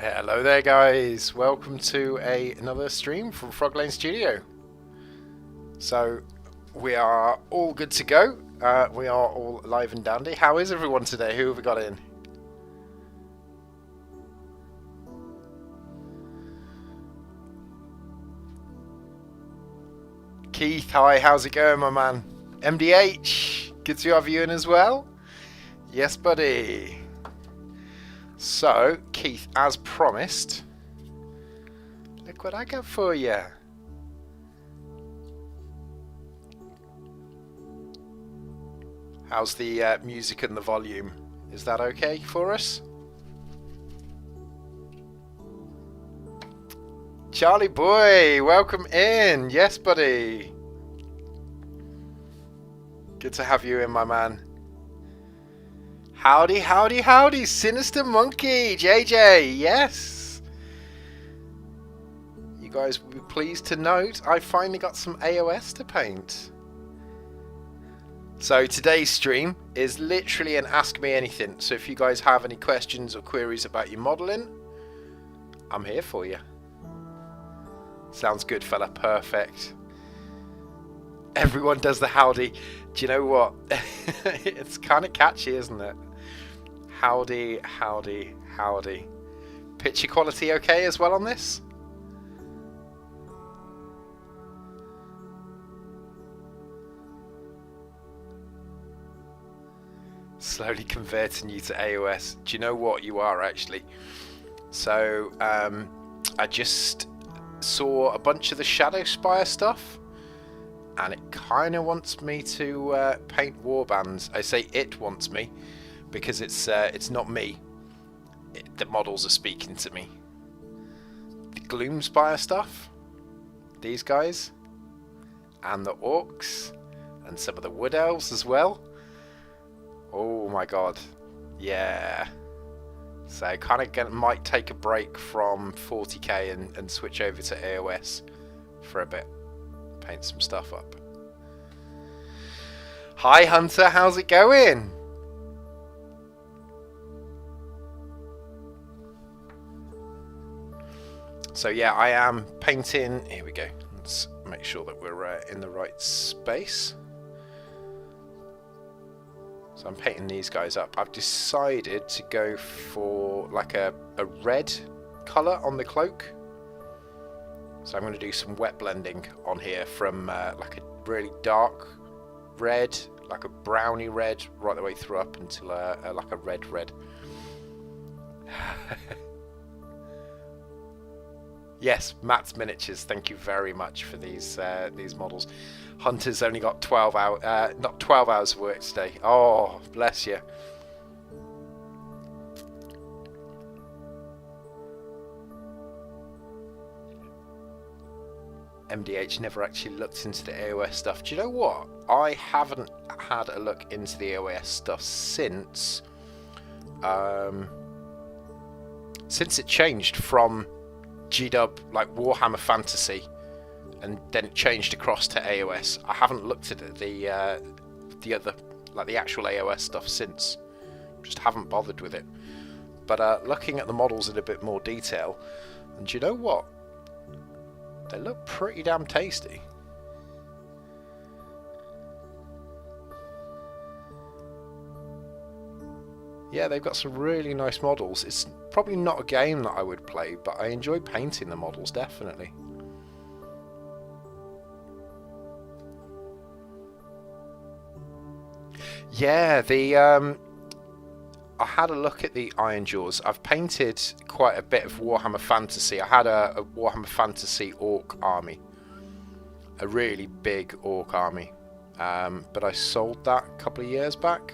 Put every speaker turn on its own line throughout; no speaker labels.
Hello there guys, welcome to another stream from Frog Lane Studio. So we are all good to go, we are all live and dandy. How is everyone today? Who have we got in? Keith, hi, how's it going my man? MDH, good to have you in as well? Yes buddy. So, Keith, as promised, look what I got for you. How's the music and the volume? Is that okay for us? Charlie boy, welcome in. Yes, buddy. Good to have you in, my man. Howdy, howdy, howdy, Sinister Monkey, JJ, yes. You guys will be pleased to note I finally got some AOS to paint. So today's stream is literally an Ask Me Anything. So if you guys have any questions or queries about your modelling, I'm here for you. Sounds good, fella, perfect. Everyone does the howdy. Do you know what? It's kind of catchy, isn't it? Howdy, howdy, howdy. Picture quality okay as well on this? Slowly converting you to AOS. Do you know what you are actually? So, I just saw a bunch of the Shadow Spire stuff, and it kind of wants me to paint warbands. I say it wants me, because it's not me. The models are speaking to me. The Gloomspire stuff, these guys, and the orcs, and some of the wood elves as well. Oh my god, yeah. So kind of might take a break from 40k and switch over to AOS for a bit. Paint some stuff up. Hi Hunter, how's it going? So yeah, I am painting. Here we go. Let's make sure that we're in the right space. So I'm painting these guys up. I've decided to go for like a red colour on the cloak. So I'm going to do some wet blending on here from like a really dark red, like a browny red, right the way through up until like a red. Yes, Matt's Miniatures, thank you very much for these models. Hunter's only got 12 hours, not 12 hours of work today. Oh, bless you. MDH never actually looked into the AOS stuff. Do you know what? I haven't had a look into the AOS stuff since it changed from GW, like Warhammer Fantasy, and then it changed across to AOS. I haven't looked at the other, like the actual AOS stuff since. Just haven't bothered with it. But looking at the models in a bit more detail, and do you know what? They look pretty damn tasty. Yeah, they've got some really nice models. It's probably not a game that I would play, but I enjoy painting the models, definitely. Yeah, I had a look at the Iron Jaws. I've painted quite a bit of Warhammer Fantasy. I had a Warhammer Fantasy orc army. A really big orc army. But I sold that a couple of years back.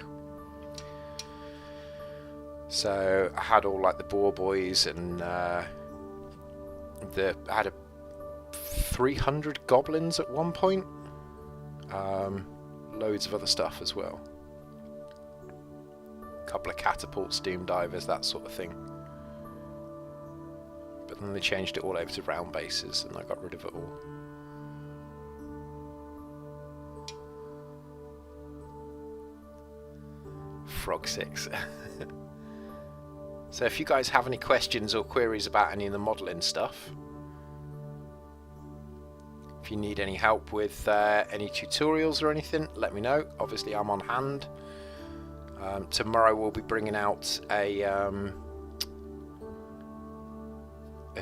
So I had all like the boar boys, and I had a 300 goblins at one point. Loads of other stuff as well. A couple of catapults, doom divers, that sort of thing. But then they changed it all over to round bases, and I got rid of it all. Frog 6. So if you guys have any questions or queries about any of the modelling stuff, if you need any help with any tutorials or anything, let me know. Obviously I'm on hand. Tomorrow we'll be bringing out a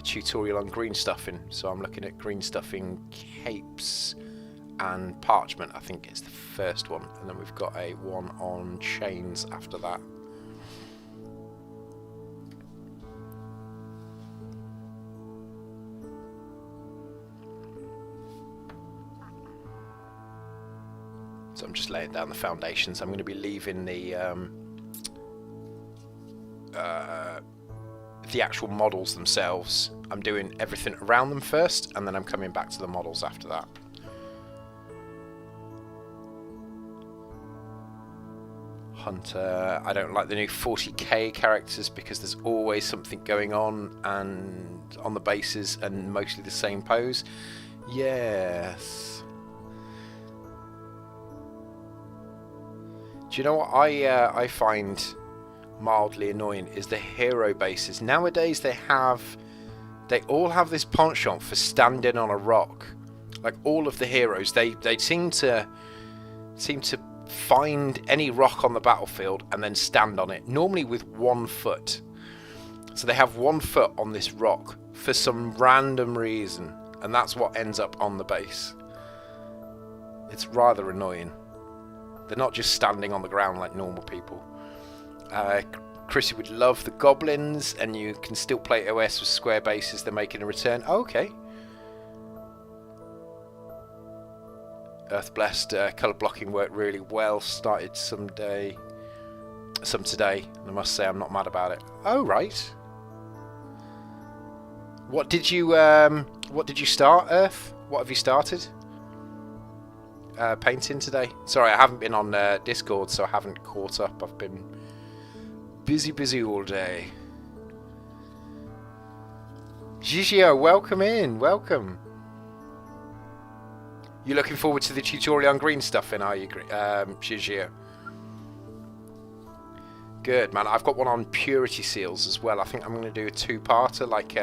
tutorial on green stuffing, so I'm looking at green stuffing capes and parchment. I think it's the first one, and then we've got a one on chains after that. So I'm just laying down the foundations. I'm going to be leaving the actual models themselves. I'm doing everything around them first, and then I'm coming back to the models after that. Hunter, I don't like the new 40k characters because there's always something going on and on the bases and mostly the same pose. Yes. Do you know what I find mildly annoying is the hero bases. Nowadays they all have this penchant for standing on a rock. Like all of the heroes, they seem to find any rock on the battlefield and then stand on it, normally with 1 foot. So they have 1 foot on this rock for some random reason, and that's what ends up on the base. It's rather annoying. They're not just standing on the ground like normal people. Chrissy would love the goblins, and you can still play OS with square bases. They're making a return. Oh, okay. Earth Blessed colour blocking worked really well. Started some today. And I must say I'm not mad about it. Oh right. What did you start, Earth? What have you started? Painting today. Sorry, I haven't been on Discord, so I haven't caught up. I've been busy all day. Gigio, welcome in. Welcome. You looking forward to the tutorial on green stuffing, are you, Gigio? Good, man. I've got one on purity seals as well. I think I'm going to do a 2-parter, like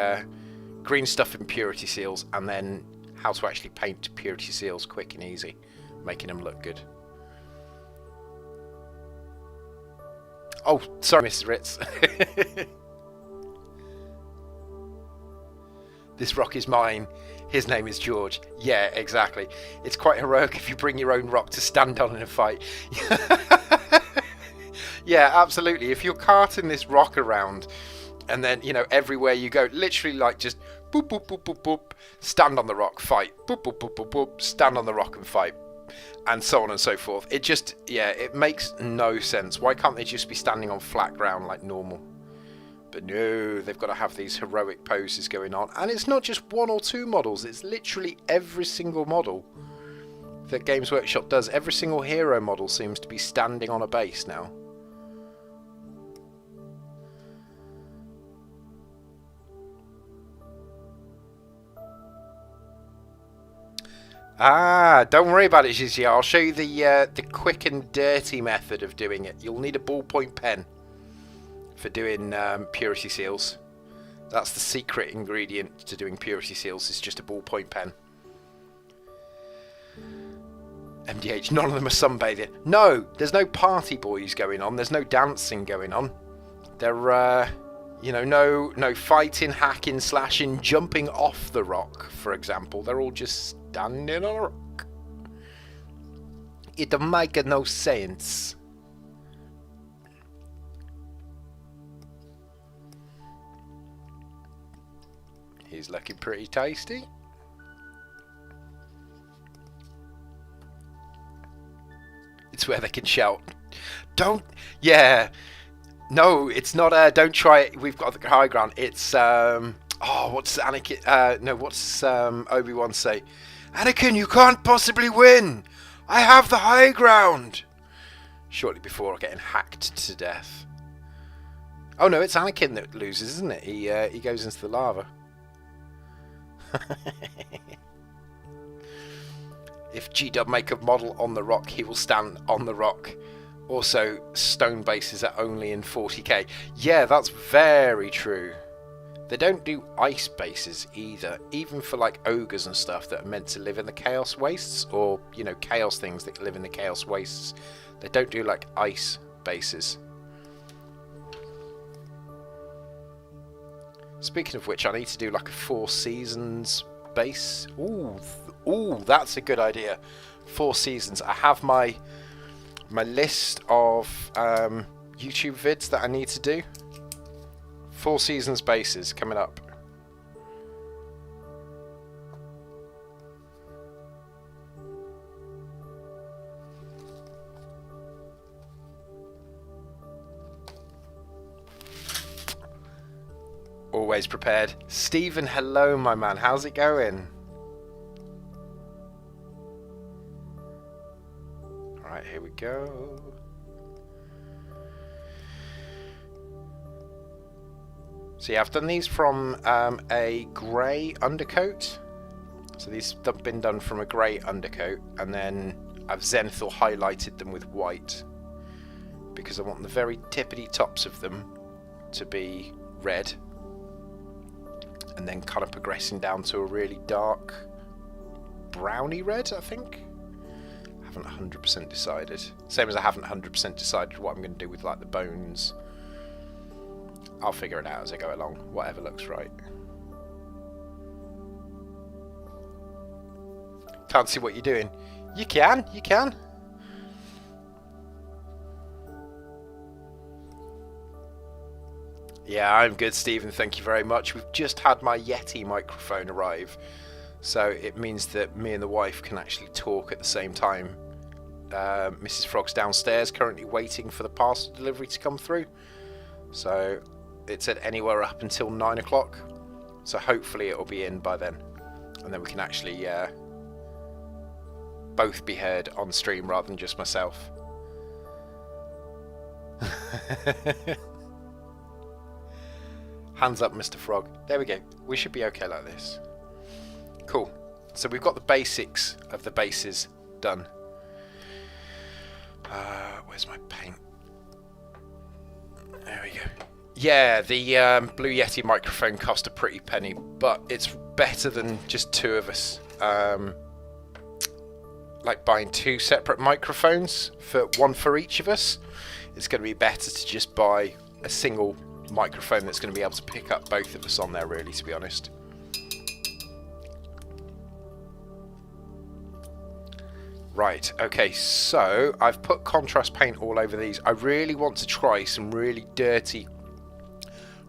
green stuffing purity seals, and then how to actually paint purity seals quick and easy, making them look good. Oh, sorry, Mrs. Ritz. This rock is mine. His name is George. Yeah, exactly. It's quite heroic if you bring your own rock to stand on in a fight. Yeah, absolutely. If you're carting this rock around, and then, you know, everywhere you go, literally like just boop, boop, boop, boop, boop, stand on the rock, fight. Boop, boop, boop, boop, boop, stand on the rock and fight. And so on and so forth. It just, yeah, it makes no sense. Why can't they just be standing on flat ground like normal? But no, they've got to have these heroic poses going on. And it's not just 1 or 2 models. It's literally every single model that Games Workshop does. Every single hero model seems to be standing on a base now. Ah, don't worry about it, Gigi. I'll show you the quick and dirty method of doing it. You'll need a ballpoint pen for doing purity seals. That's the secret ingredient to doing purity seals, is just a ballpoint pen. MDH, none of them are sunbathing. No, there's no party boys going on. There's no dancing going on. There, you know, no fighting, hacking, slashing, jumping off the rock, for example. They're all just standing on a rock. It don't make no sense. He's looking pretty tasty. It's where they can shout, don't, yeah, no, it's not, don't try it, we've got the high ground. It's, oh, what's Anakin, no, what's Obi-Wan say? Anakin, you can't possibly win. I have the high ground. Shortly before getting hacked to death. Oh no, it's Anakin that loses, isn't it? He goes into the lava. If G-Dub make a model on the rock, he will stand on the rock. Also, stone bases are only in 40k. Yeah, that's very true. They don't do ice bases either, even for like ogres and stuff that are meant to live in the Chaos Wastes, or, you know, chaos things that live in the Chaos Wastes. They don't do like ice bases. Speaking of which, I need to do like a 4 Seasons base. Ooh, that's a good idea. 4 Seasons. I have my list of YouTube vids that I need to do. 4 Seasons bases coming up. Always prepared. Stephen, hello my man. How's it going? Alright, here we go. So yeah, I've done these from a grey undercoat. So these have been done from a grey undercoat, and then I've zenithal highlighted them with white because I want the very tippity tops of them to be red, and then kind of progressing down to a really dark browny red, I think. I haven't 100% decided. Same as I haven't 100% decided what I'm going to do with like the bones. I'll figure it out as I go along, whatever looks right. Can't see what you're doing. You can. Yeah, I'm good, Stephen. Thank you very much. We've just had my Yeti microphone arrive, so it means that me and the wife can actually talk at the same time. Mrs. Frog's downstairs, currently waiting for the parcel delivery to come through. So it said anywhere up until 9 o'clock. So hopefully it'll be in by then, and then we can actually both be heard on stream rather than just myself. Hands up, Mr. Frog. There we go. We should be okay like this. Cool. So we've got the basics of the bases done. Where's my paint? There we go. Yeah, the Blue Yeti microphone cost a pretty penny, but it's better than just 2 of us. Like buying 2 separate microphones, for one for each of us. It's going to be better to just buy a single microphone that's going to be able to pick up both of us on there, really, to be honest. Right, okay, so I've put contrast paint all over these. I really want to try some really dirty,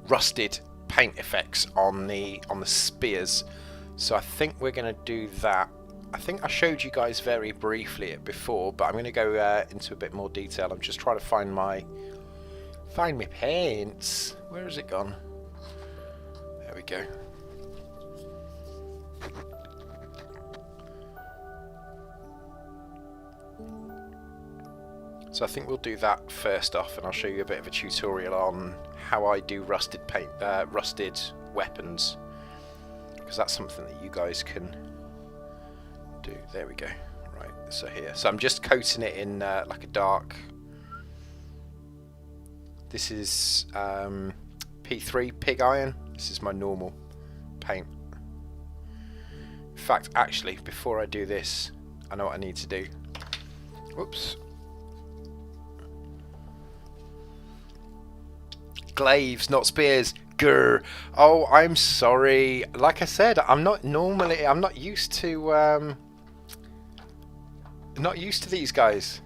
rusted paint effects on the spears. So I think we're going to do that. I think I showed you guys very briefly it before, but I'm going to go into a bit more detail. I'm just trying to find my paints. Where has it gone? There we go. So I think we'll do that first off, and I'll show you a bit of a tutorial on how I do rusted paint, rusted weapons, because that's something that you guys can do. There we go. Right, so here. So I'm just coating it in like a dark. This is P3 pig iron. This is my normal paint. In fact, actually, before I do this, I know what I need to do. Whoops. Glaives, not spears. Grr. Oh, I'm sorry. Like I said, I'm not used to these guys.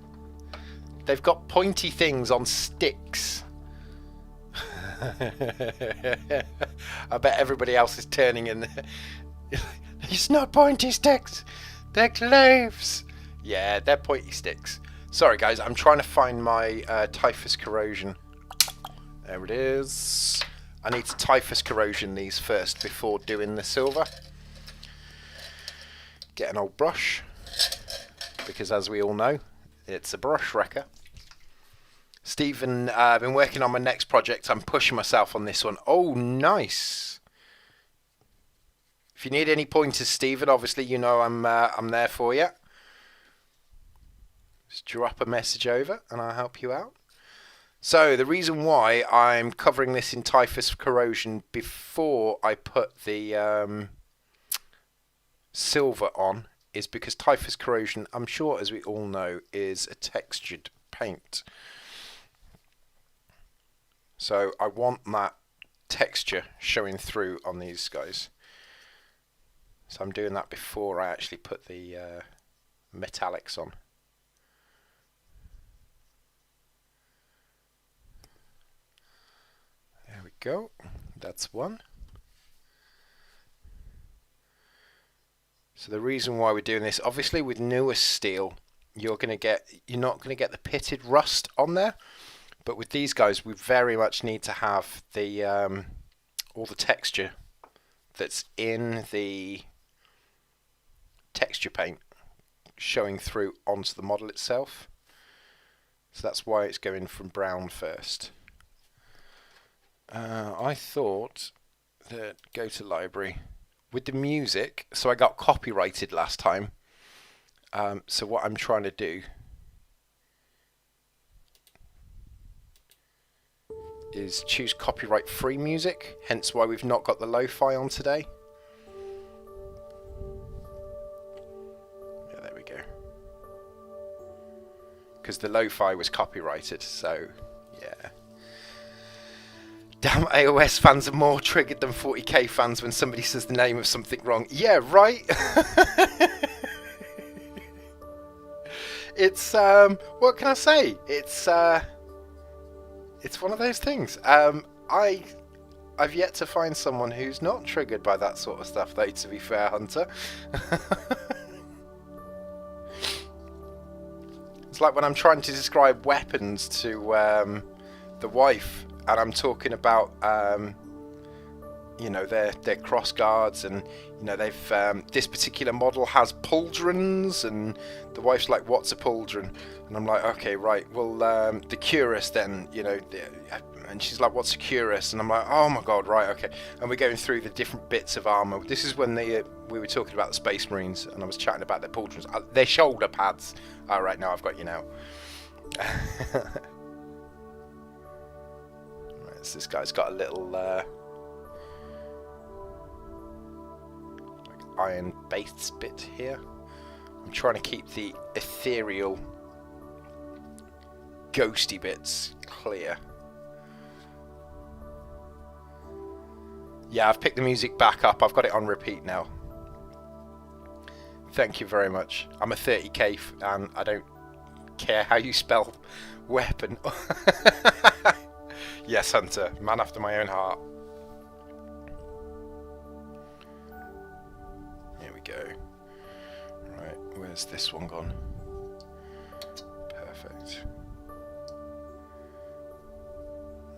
They've got pointy things on sticks. I bet everybody else is turning in. It's not pointy sticks. They're glaives. Yeah, they're pointy sticks. Sorry guys, I'm trying to find my typhus corrosion. There it is. I need to typhus corrosion these first before doing the silver. Get an old brush, because as we all know, it's a brush wrecker. Stephen, I've been working on my next project. I'm pushing myself on this one. Oh, nice. If you need any pointers, Stephen, obviously you know I'm there for you. Just drop a message over and I'll help you out. So the reason why I'm covering this in typhus corrosion before I put the silver on is because typhus corrosion, I'm sure as we all know, is a textured paint. So I want that texture showing through on these guys. So I'm doing that before I actually put the metallics on. There we go. That's one. So the reason why we're doing this, obviously with newer steel, you're not going to get the pitted rust on there. But with these guys, we very much need to have the all the texture that's in the texture paint showing through onto the model itself. So that's why it's going from brown first. I thought that go to library with the music. So I got copyrighted last time. So what I'm trying to do is choose copyright free music, hence why we've not got the lo-fi on today. Yeah, there we go. Because the lo-fi was copyrighted, so yeah. Damn, AOS fans are more triggered than 40k fans when somebody says the name of something wrong. Yeah, right? It's, what can I say? It's one of those things. I've yet to find someone who's not triggered by that sort of stuff, though, to be fair, Hunter. It's like when I'm trying to describe weapons to the wife, and I'm talking about you know, their cross guards, and you know they've this particular model has pauldrons, and the wife's like, "What's a pauldron?" And I'm like, "Okay, right. Well, the cuirass then, you know." And she's like, "What's a cuirass?" And I'm like, "Oh my god, right, okay." And we're going through the different bits of armor. This is when we were talking about the Space Marines, and I was chatting about their pauldrons, their shoulder pads. All right, now I've got you now. Right, so this guy's got a little. Iron base bit here. I'm trying to keep the ethereal ghosty bits clear. Yeah, I've picked the music back up. I've got it on repeat now. Thank you very much. I'm a 30k and I don't care how you spell weapon. Yes, Hunter, man after my own heart. Go. Right, where's this one gone? Perfect.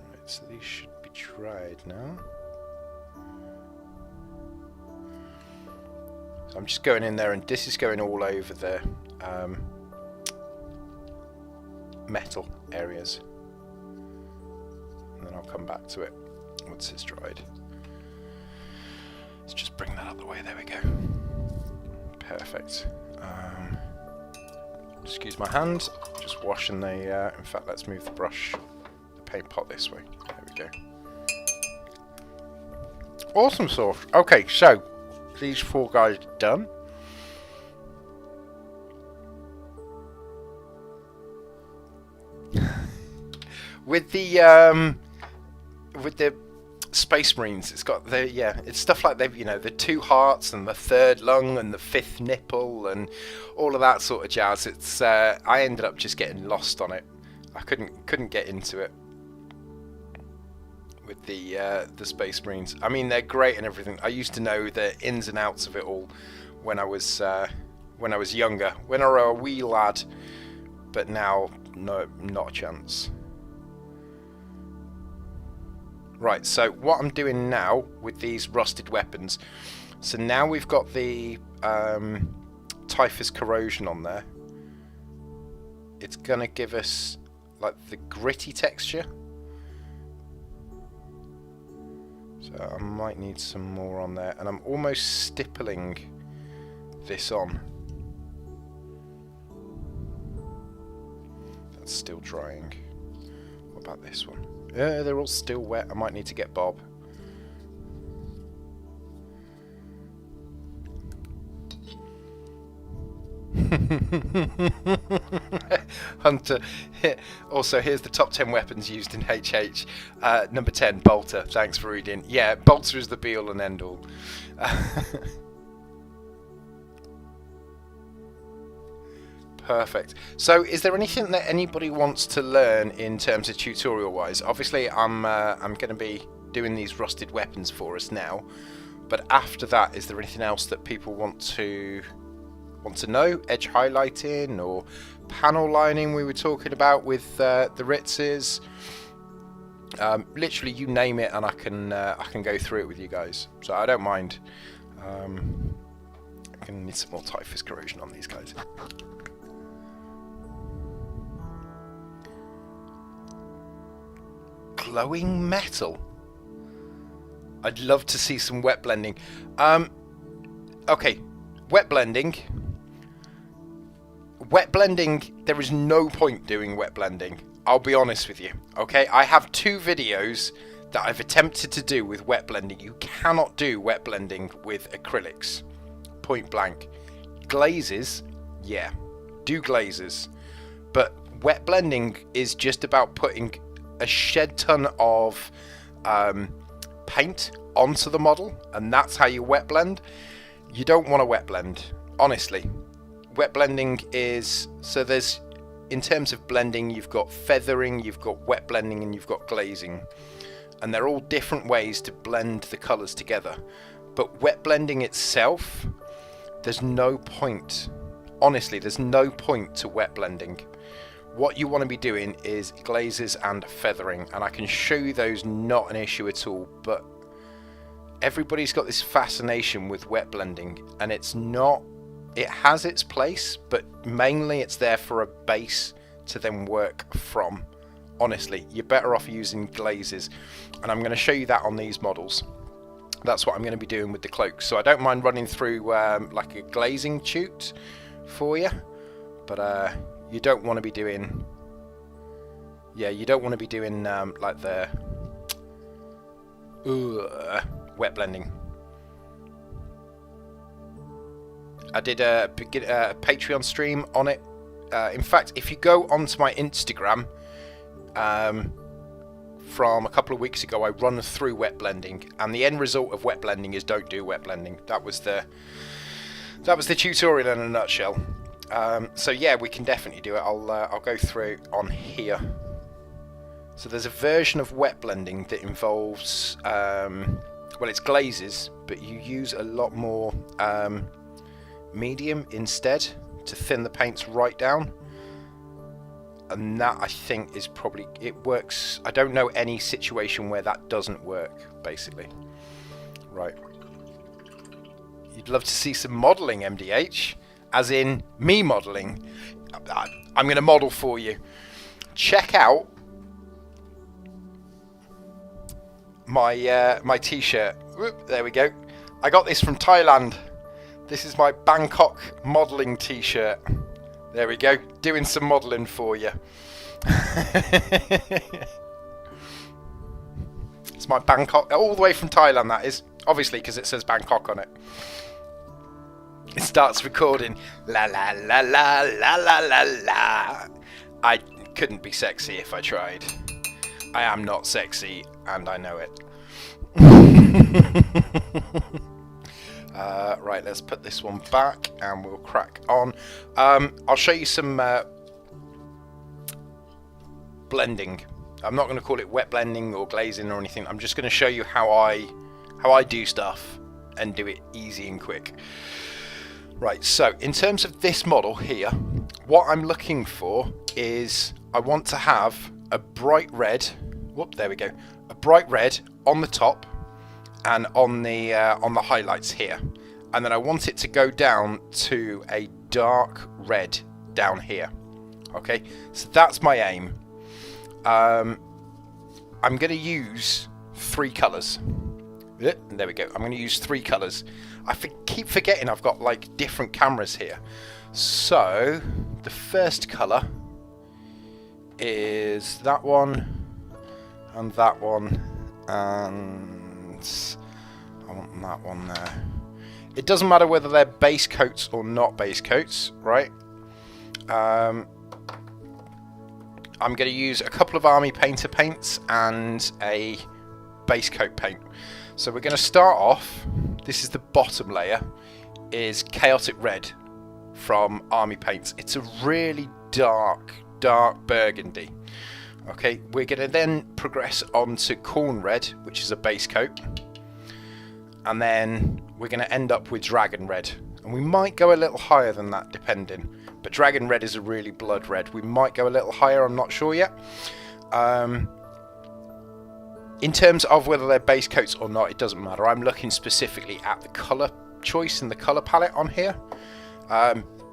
Right, so these should be dried now. So I'm just going in there, and this is going all over the metal areas. And then I'll come back to it once it's dried. Let's just bring that out of the way, there we go. Perfect. Excuse my hand, just washing the, in fact let's move the brush, the paint pot this way, there we go. Awesome sauce. Okay, so, these four guys are done. With the Space Marines, it's got the, it's stuff like they've, you know, the 2 hearts and the 3rd lung and the 5th nipple and all of that sort of jazz. It's I ended up just getting lost on it. I couldn't get into it with the Space Marines. I mean, they're great and everything. I used to know the ins and outs of it all when I was younger, when I was a wee lad, but now no, not a chance. Right, so what I'm doing now with these rusted weapons, so now we've got the typhus corrosion on there. It's gonna give us like the gritty texture. So I might need some more on there, and I'm almost stippling this on. That's still drying. What about this one? Yeah, they're all still wet. I might need to get Bob. Hunter. Also, here's the top 10 weapons used in HH. Number 10, Bolter. Thanks for reading. Yeah, Bolter is the be-all and end-all. Perfect. So, is there anything that anybody wants to learn in terms of tutorial-wise? Obviously, I'm going to be doing these rusted weapons for us now. But after that, is there anything else that people want to know? Edge highlighting or panel lining we were talking about with the Ritzes. Literally, you name it, and I can go through it with you guys. So I don't mind. I'm gonna need some more typhus corrosion on these guys. Glowing metal. I'd love to see some wet blending. Okay, wet blending. Wet blending, there is no point doing wet blending. I'll be honest with you. Okay, I have 2 videos that I've attempted to do with wet blending. You cannot do wet blending with acrylics. Point blank. Glazes, yeah, do glazes. But wet blending is just about putting a shed ton of paint onto the model, and that's how you wet blend. You don't want to wet blend, honestly. Wet blending is, so there's, in terms of blending, you've got feathering, you've got wet blending, and you've got glazing, and they're all different ways to blend the colours together. But wet blending itself, there's no point, honestly, there's no point to wet blending. What you want to be doing is glazes and feathering, and I can show you those, not an issue at all. But everybody's got this fascination with wet blending, and it's not, it has its place, but mainly it's there for a base to then work from. Honestly, you're better off using glazes, and I'm going to show you that on these models. That's what I'm going to be doing with the cloaks. So I don't mind running through like a glazing chute for you, but you don't want to be doing, yeah, you don't want to be doing like the wet blending. I did a Patreon stream on it. In fact, if you go onto my Instagram from a couple of weeks ago, I run through wet blending, and the end result of wet blending is don't do wet blending. That was the tutorial in a nutshell. So yeah, we can definitely do it. I'll go through on here. So there's a version of wet blending that involves well, it's glazes, but you use a lot more medium instead to thin the paints right down, and that I think is probably, it works. I don't know any situation where that doesn't work, basically. Right, you'd love to see some modelling, MDH, as in me modelling. I'm going to model for you. Check out my my t-shirt. Whoop, there we go. I got this from Thailand. This is my Bangkok modelling t-shirt. There we go, doing some modelling for you. It's my Bangkok, all the way from Thailand, that is. Obviously, because it says Bangkok on it. It starts recording. La la la la la la la la. I couldn't be sexy if I tried. I am not sexy, and I know it. Right, let's put this one back and we'll crack on. I'll show you some blending. I'm not going to call it wet blending or glazing or anything. I'm just going to show you how I do stuff and do it easy and quick. Right, so in terms of this model here, what I'm looking for is I want to have a bright red. Whoop, there we go. A bright red on the top and on the highlights here, and then I want it to go down to a dark red down here. Okay, so that's my aim. I'm going to use 3 colours. There we go. I'm going to use 3 colours. I keep forgetting I've got like different cameras here. So the first colour is that one, and that one, and I want that one there. It doesn't matter whether they're base coats or not base coats, right? I'm going to use a couple of army painter paints and a base coat paint. So we're going to start off, this is the bottom layer, is Chaotic Red from Army Paints. It's a really dark burgundy. Okay, we're going to then progress on to Corn Red, which is a base coat. And then we're going to end up with Dragon Red. And we might go a little higher than that, depending. But Dragon Red is a really blood red. We might go a little higher, I'm not sure yet. In terms of whether they're base coats or not, it doesn't matter. I'm looking specifically at the colour choice and the colour palette on here.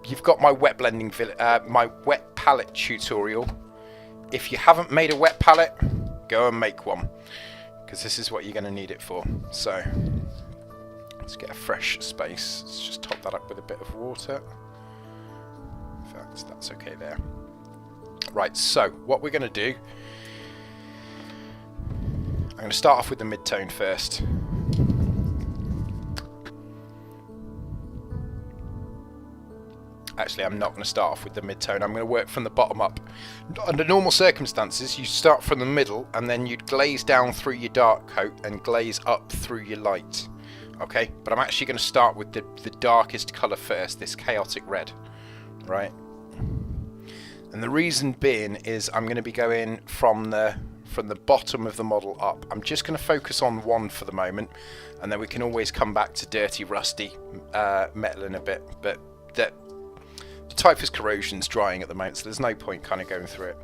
You've got my wet blending, my wet palette tutorial. If you haven't made a wet palette, go and make one, because this is what you're going to need it for. So let's get a fresh space. Let's just top that up with a bit of water. In fact, that's okay there. Right, so what we're going to do, I'm going to start off with the mid-tone first. Actually, I'm not going to start off with the mid-tone. I'm going to work from the bottom up. Under normal circumstances, you start from the middle and then you'd glaze down through your dark coat and glaze up through your light. Okay, but I'm actually going to start with the darkest colour first, this Chaotic Red. Right? And the reason being is I'm going to be going from the bottom of the model up. I'm just going to focus on one for the moment, and then we can always come back to dirty, rusty metal in a bit. But the Typhus Corrosion's drying at the moment, so there's no point kind of going through it.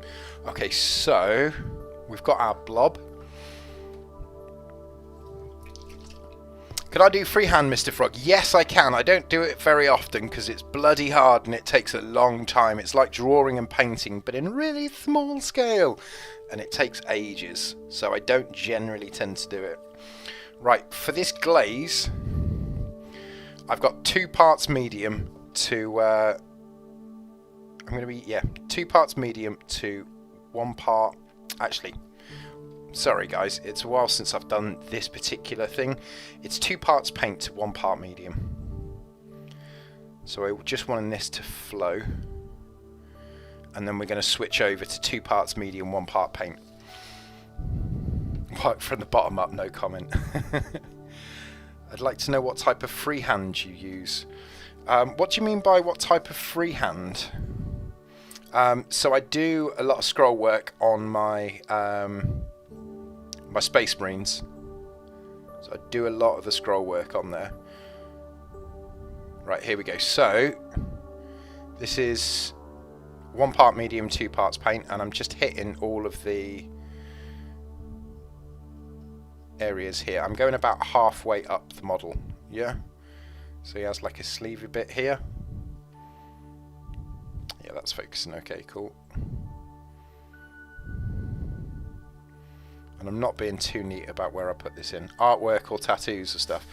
Okay, so we've got our blob. Can I do freehand, Mr. Frog? Yes, I can. I don't do it very often because it's bloody hard and it takes a long time. It's like drawing and painting, but in really small scale, and it takes ages, so I don't generally tend to do it. Right, for this glaze, I've got 2 parts medium to I'm going to be 2 parts medium to 1 part. Actually, sorry guys, it's a while since I've done this particular thing. It's 2 parts paint to 1 part medium. So I just want this to flow, and then we're going to switch over to 2 parts medium, 1 part paint. Right, from the bottom up, no comment. I'd like to know what type of freehand you use. What do you mean by what type of freehand? So I do a lot of scroll work on my my Space Marines. So I do a lot of the scroll work on there. Right, here we go. So this is 1 part medium, 2 parts paint, and I'm just hitting all of the areas here. I'm going about halfway up the model, yeah? So he has like a sleevey bit here. Yeah, that's focusing okay, cool. And I'm not being too neat about where I put this in. Artwork or tattoos or stuff.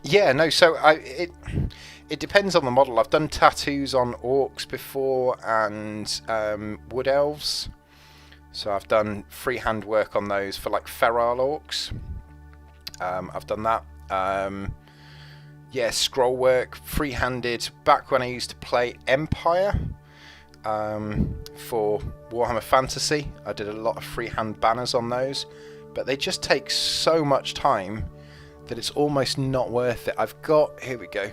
Yeah, no, so it depends on the model. I've done tattoos on orcs before and wood elves. So I've done freehand work on those for like feral orcs. I've done that. Yeah, scroll work, free-handed. Back when I used to play Empire for Warhammer Fantasy, I did a lot of freehand banners on those, but they just take so much time that it's almost not worth it. I've got, here we go.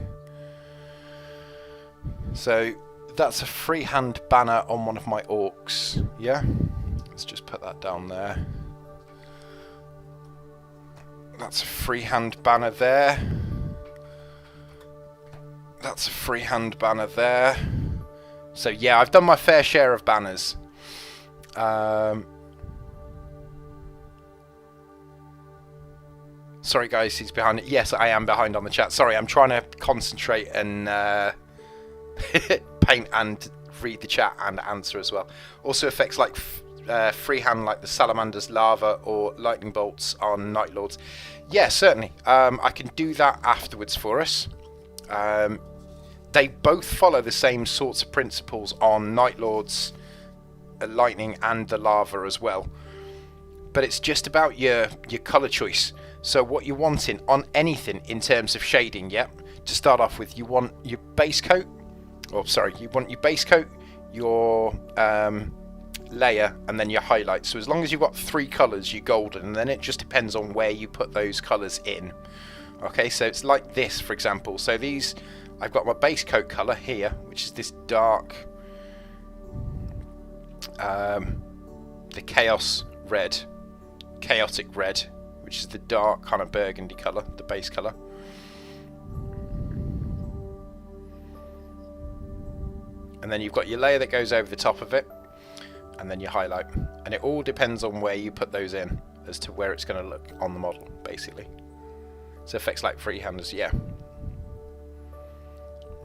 So that's a freehand banner on one of my orcs. Yeah, let's just put that down there. That's a freehand banner there. That's a freehand banner there. So yeah, I've done my fair share of banners. Sorry guys, he's behind. Yes, I am behind on the chat. Sorry, I'm trying to concentrate and paint and read the chat and answer as well. Also effects like freehand, like the Salamander's Lava or Lightning Bolts on Night Lords. Yeah, certainly. I can do that afterwards for us. they both follow the same sorts of principles on Night Lords, Lightning, and the Lava as well. But it's just about your colour choice. So what you're wanting on anything in terms of shading, yeah? To start off with, you want your base coat, you want your base coat, your layer, and then your highlight. So as long as you've got 3 colours, you're golden, and then it just depends on where you put those colours in. Okay, so it's like this, for example. So these, I've got my base coat colour here, which is this dark, the chaotic red, which is the dark kind of burgundy colour, the base colour. And then you've got your layer that goes over the top of it, and then your highlight. And it all depends on where you put those in as to where it's going to look on the model, basically. So effects like freehanders, yeah.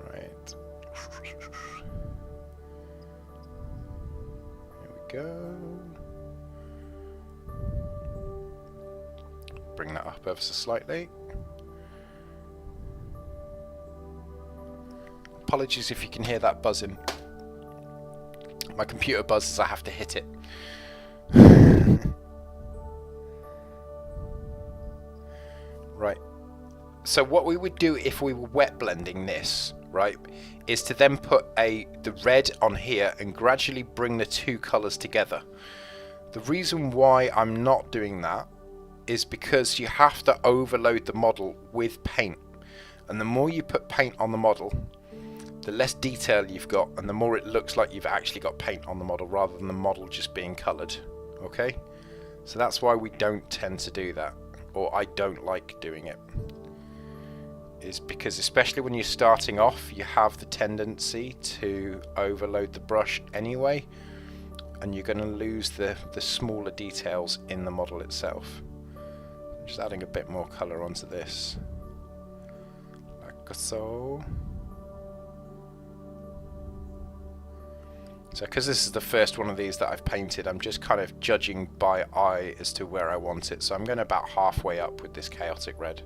Right. Here we go. Bring that up ever so slightly. Apologies if you can hear that buzzing. My computer buzzes, I have to hit it. Right. So what we would do if we were wet blending this, right, is to then put the red on here and gradually bring the 2 colours together. The reason why I'm not doing that is because you have to overload the model with paint. And the more you put paint on the model, the less detail you've got, and the more it looks like you've actually got paint on the model rather than the model just being coloured. Okay? So that's why we don't tend to do that, or I don't like doing it. Is because especially when you're starting off, you have the tendency to overload the brush anyway, and you're going to lose the smaller details in the model itself. Just adding a bit more colour onto this, like so. So because this is the first one of these that I've painted, I'm just kind of judging by eye as to where I want it. So I'm going about halfway up with this chaotic red.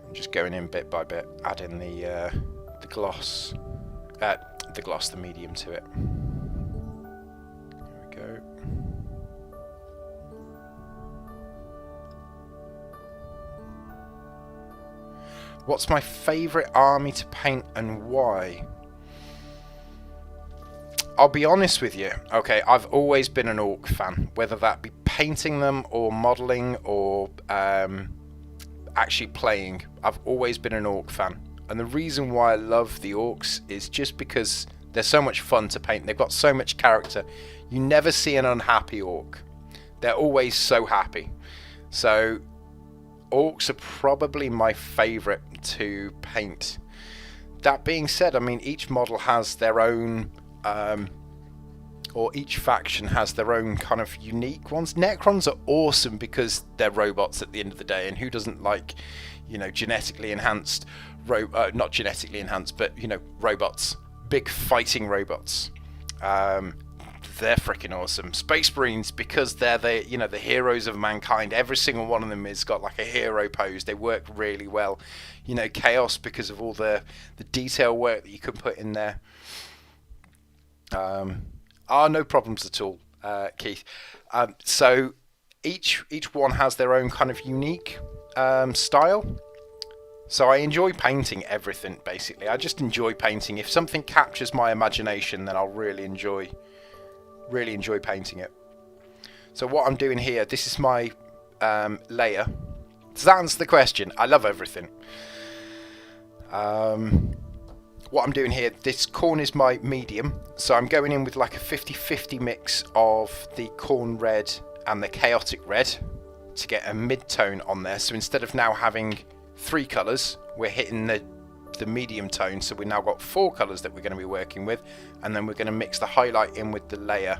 I'm just going in bit by bit, adding the gloss, the medium to it. There we go. What's my favourite army to paint and why? I'll be honest with you. Okay, I've always been an orc fan, whether that be painting them or modelling or actually playing. I've always been an orc fan. And the reason why I love the orcs is just because they're so much fun to paint. They've got so much character. You never see an unhappy orc. They're always so happy. So orcs are probably my favourite to paint. That being said, I mean, each model has their own, or each faction has their own kind of unique ones. Necrons are awesome because they're robots at the end of the day, and who doesn't like, you know, genetically enhanced, not genetically enhanced, but, you know, robots, big fighting robots. They're freaking awesome. Space Marines, because they're the, you know, the heroes of mankind. Every single one of them has got like a hero pose. They work really well. You know, Chaos, because of all the detail work that you can put in there. No problems at all, Keith. So each one has their own kind of unique style. So I enjoy painting everything, basically. I just enjoy painting. If something captures my imagination, then I'll really enjoy painting it. So what I'm doing here, this is my layer. Does that answer the question? I love everything. What I'm doing here, this corn is my medium, so I'm going in with like a 50-50 mix of the corn red and the chaotic red to get a mid-tone on there. So instead of now having 3 colours, we're hitting the medium tone, so we've now got 4 colours that we're going to be working with, and then we're going to mix the highlight in with the layer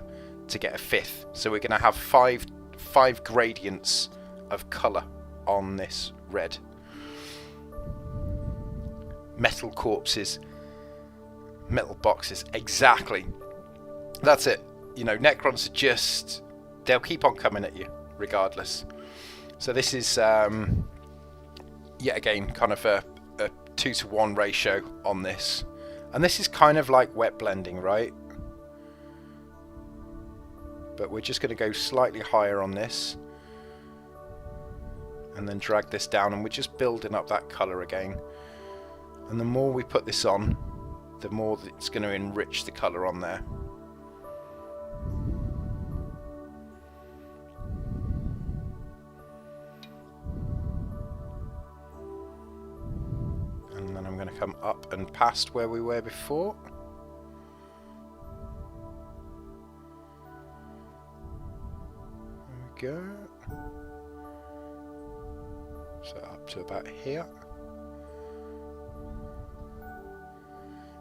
to get a 5th. So we're going to have five gradients of colour on this red. Metal corpses, metal boxes, exactly. That's it. You know, Necrons are just, they'll keep on coming at you regardless. So this is yet again kind of 2:1 ratio on this. And this is kind of like wet blending, right? But we're just going to go slightly higher on this. And then drag this down, and we're just building up that colour again. And the more we put this on, the more it's going to enrich the colour on there. And then I'm going to come up and past where we were before. There we go. So up to about here.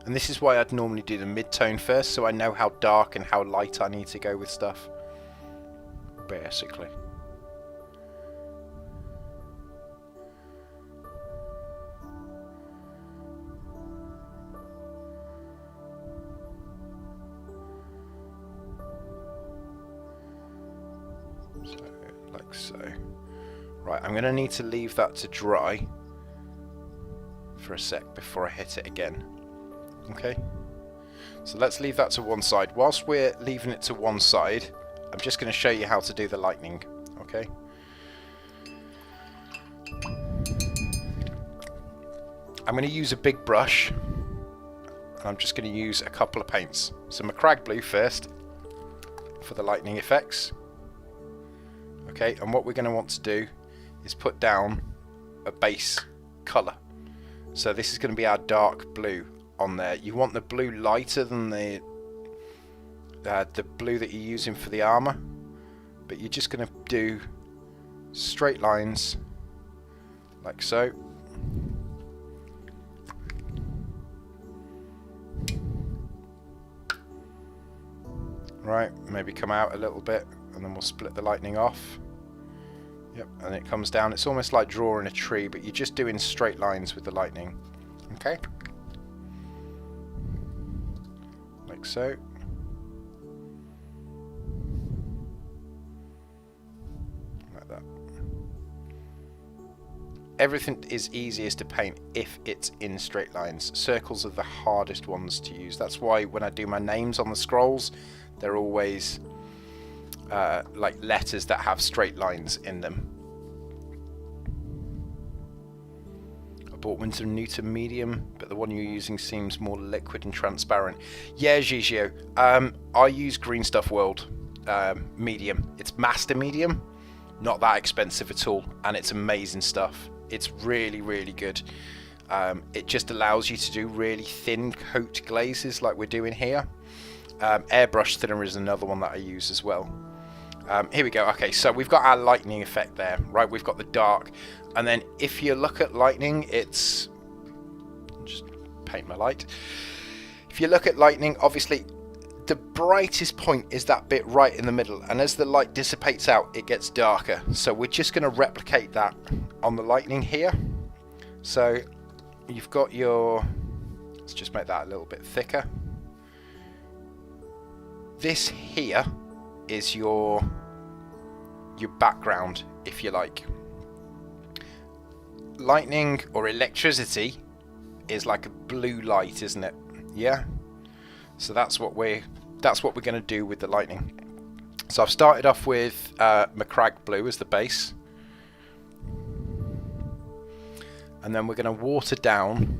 And this is why I'd normally do the mid-tone first, so I know how dark and how light I need to go with stuff. Basically. So, like so. Right, I'm going to need to leave that to dry for a sec before I hit it again. Okay, so let's leave that to one side. Whilst we're leaving it to one side, I'm just going to show you how to do the lightning. Okay. I'm going to use a big brush, and I'm just going to use a couple of paints. So Macragge Blue first for the lightning effects. Okay, and what we're going to want to do is put down a base colour. So this is going to be our dark blue on there. You want the blue lighter than the blue that you're using for the armour, but you're just going to do straight lines like so. Right, maybe come out a little bit, and then we'll split the lightning off. Yep, and it comes down. It's almost like drawing a tree, but you're just doing straight lines with the lightning. Okay? Like so. Like that. Everything is easiest to paint if it's in straight lines. Circles are the hardest ones to use. That's why when I do my names on the scrolls, they're always like letters that have straight lines in them. I bought Winsor new to medium, but the one you're using seems more liquid and transparent. Yeah, Gigio. I use Green Stuff World medium. It's master medium, not that expensive at all, and it's amazing stuff. It's really, really good. It just allows you to do really thin coat glazes like we're doing here. Airbrush thinner is another one that I use as well. Here we go. Okay, so we've got our lightning effect there, right? We've got the dark, and then if you look at lightning, it's just paint my light. If you look at lightning, obviously the brightest point is that bit right in the middle, and as the light dissipates out, it gets darker. So we're just going to replicate that on the lightning here. So you've got your, let's just make that a little bit thicker. This here is your background, if you like. Lightning or electricity is like a blue light, isn't it? Yeah. So that's what we're going to do with the lightning. So I've started off with Macragge Blue as the base, and then we're going to water down.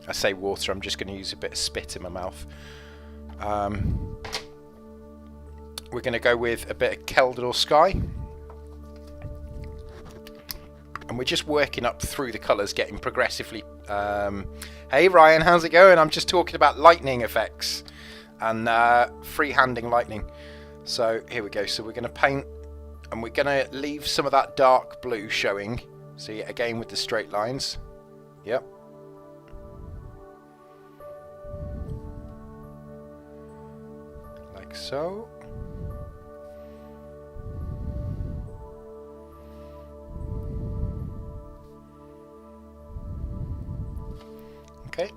I say water, I'm just going to use a bit of spit in my mouth. We're going to go with a bit of Keldor Sky, and we're just working up through the colours, getting progressively. Hey Ryan, how's it going? I'm just talking about lightning effects and free-handing lightning. So here we go. So we're going to paint, and we're going to leave some of that dark blue showing. See, again with the straight lines. Yep. Like so. Okay.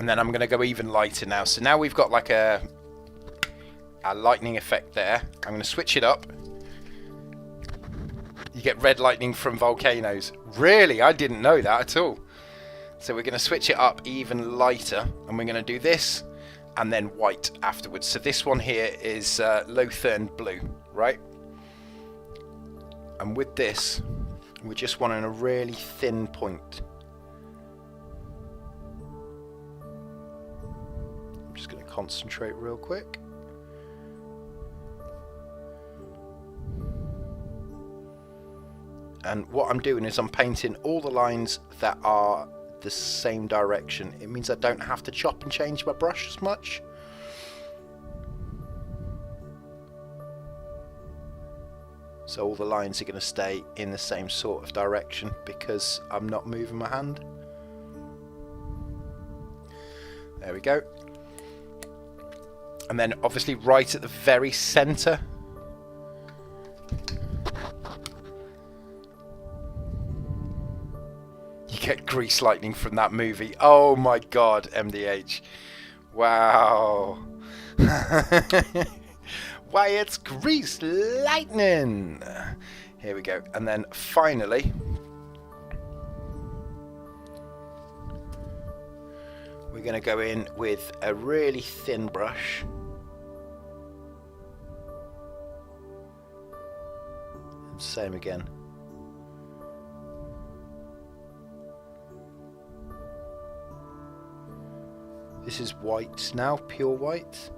And then I'm going to go even lighter now. So now we've got like a lightning effect there. I'm going to switch it up. You get red lightning from volcanoes. Really? I didn't know that at all. So we're going to switch it up even lighter, and we're going to do this and then white afterwards. So this one here is Lothern blue, right? And with this, we're just wanting a really thin point. I'm just going to concentrate real quick. And what I'm doing is I'm painting all the lines that are the same direction. It means I don't have to chop and change my brush as much. So all the lines are going to stay in the same sort of direction because I'm not moving my hand. There we go. And then obviously right at the very centre, get grease lightning from that movie. Oh my god, MDH. Wow. Why, it's grease lightning. Here we go. And then finally, we're going to go in with a really thin brush. Same again. This is white now, pure white.